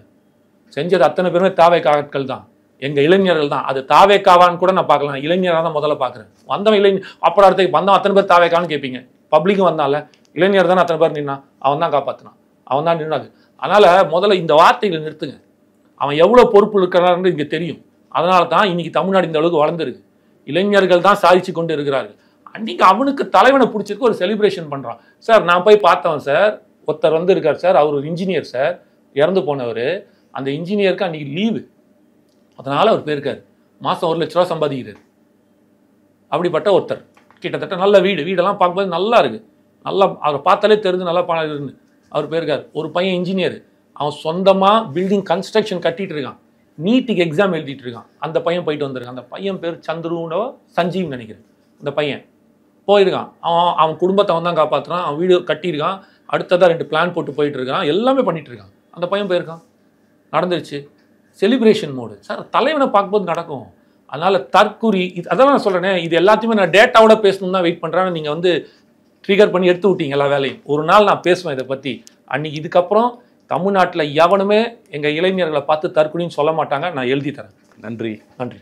செஞ்சது அத்தனை பேருமே தாவேக்கா ஆட்கள் தான், எங்க இளைஞர்கள் தான். அது தாவேக்காவான்னு கூட நான் பார்க்கலாம், இளைஞராக தான் முதல்ல பார்க்குறேன். வந்தவன் இளைஞர், அப்புறம் அடுத்த வந்தவன் அத்தனை பேர் தாவேக்கான்னு கேட்பீங்க. பப்ளிக்கும் வந்தால இளைஞர் தானே அத்தனை பேர் நின்னா, அவன் தான் காப்பாற்றினான், அவன் தான் நின்னாது. அதனால முதல்ல இந்த வார்த்தைகளை நிறுத்துங்க. அவன் எவ்வளவு பொறுப்பு இருக்கிறான்னு இங்க தெரியும். அதனால தான் இன்னைக்கு தமிழ்நாடு இந்த அளவுக்கு வளர்ந்துருக்கு. இளைஞர்கள் தான் சாதிச்சு கொண்டு இருக்கிறார்கள். அன்னைக்கு அவனுக்கு தலைவனை பிடிச்சிருக்கு, ஒரு செலிப்ரேஷன் பண்றான். சார் நான் போய் பார்த்தவன் சார், ஒருத்தர் வந்து இருக்கார் சார், அவர் ஒரு இன்ஜினியர் சார், இறந்து போனவர். அந்த இன்ஜினியருக்கு அன்னைக்கு லீவு, அதனால அவர் போயிருக்காரு. மாசம் 1 லட்ச ரூபா சம்பாதிக்கிறார். அப்படிப்பட்ட ஒருத்தர், கிட்டத்தட்ட நல்ல வீடெல்லாம் பார்க்கும்போது நல்லா இருக்கு, நல்லா அவரை பார்த்தாலே தெரிஞ்சு நல்லா பணம் இருக்குன்னு அவர் போயிருக்காரு. ஒரு பையன் இன்ஜினியர், அவன் சொந்தமா பில்டிங் கன்ஸ்ட்ரக்ஷன் கட்டிட்டு இருக்கான், நீட்டுக்கு எக்ஸாம் எழுதிட்டு இருக்கான். அந்த பையன் போயிட்டு வந்திருக்கான். அந்த பையன் பேர் சந்துருனோ சஞ்சீவ் நினைக்கிறேன். அந்த பையன் போயிருக்கான். அவன் குடும்பத்தை அவன் தான் காப்பாற்றுறான். அவன் வீடு கட்டியிருக்கான். அடுத்ததாக 2 பிளான் போட்டு போயிட்டு இருக்கான். எல்லாமே பண்ணிட்டு இருக்கான். அந்த பையன் போயிருக்கான், நடந்துருச்சு. செலிப்ரேஷன் மோடு சார் தலைவனை பார்க்கும்போது நடக்கும். அதனால தற்குறி அதான் நான் சொல்றேனே, இது எல்லாத்தையுமே நான் டேட்டாவோட பேசணும் தான் வெயிட் பண்றேன். நீங்க வந்து ட்ரிகர் பண்ணி எடுத்து விட்டீங்க எல்லா வேலையும். ஒரு நாள் நான் பேசுவேன் இதை பத்தி. அன்னைக்கு இதுக்கப்புறம் தமிழ்நாட்டில் எவனுமே எங்க இளைஞர்களை பார்த்து தற்குறின்னு சொல்ல மாட்டாங்க. நான் எழுதி தரேன். நன்றி. நன்றி.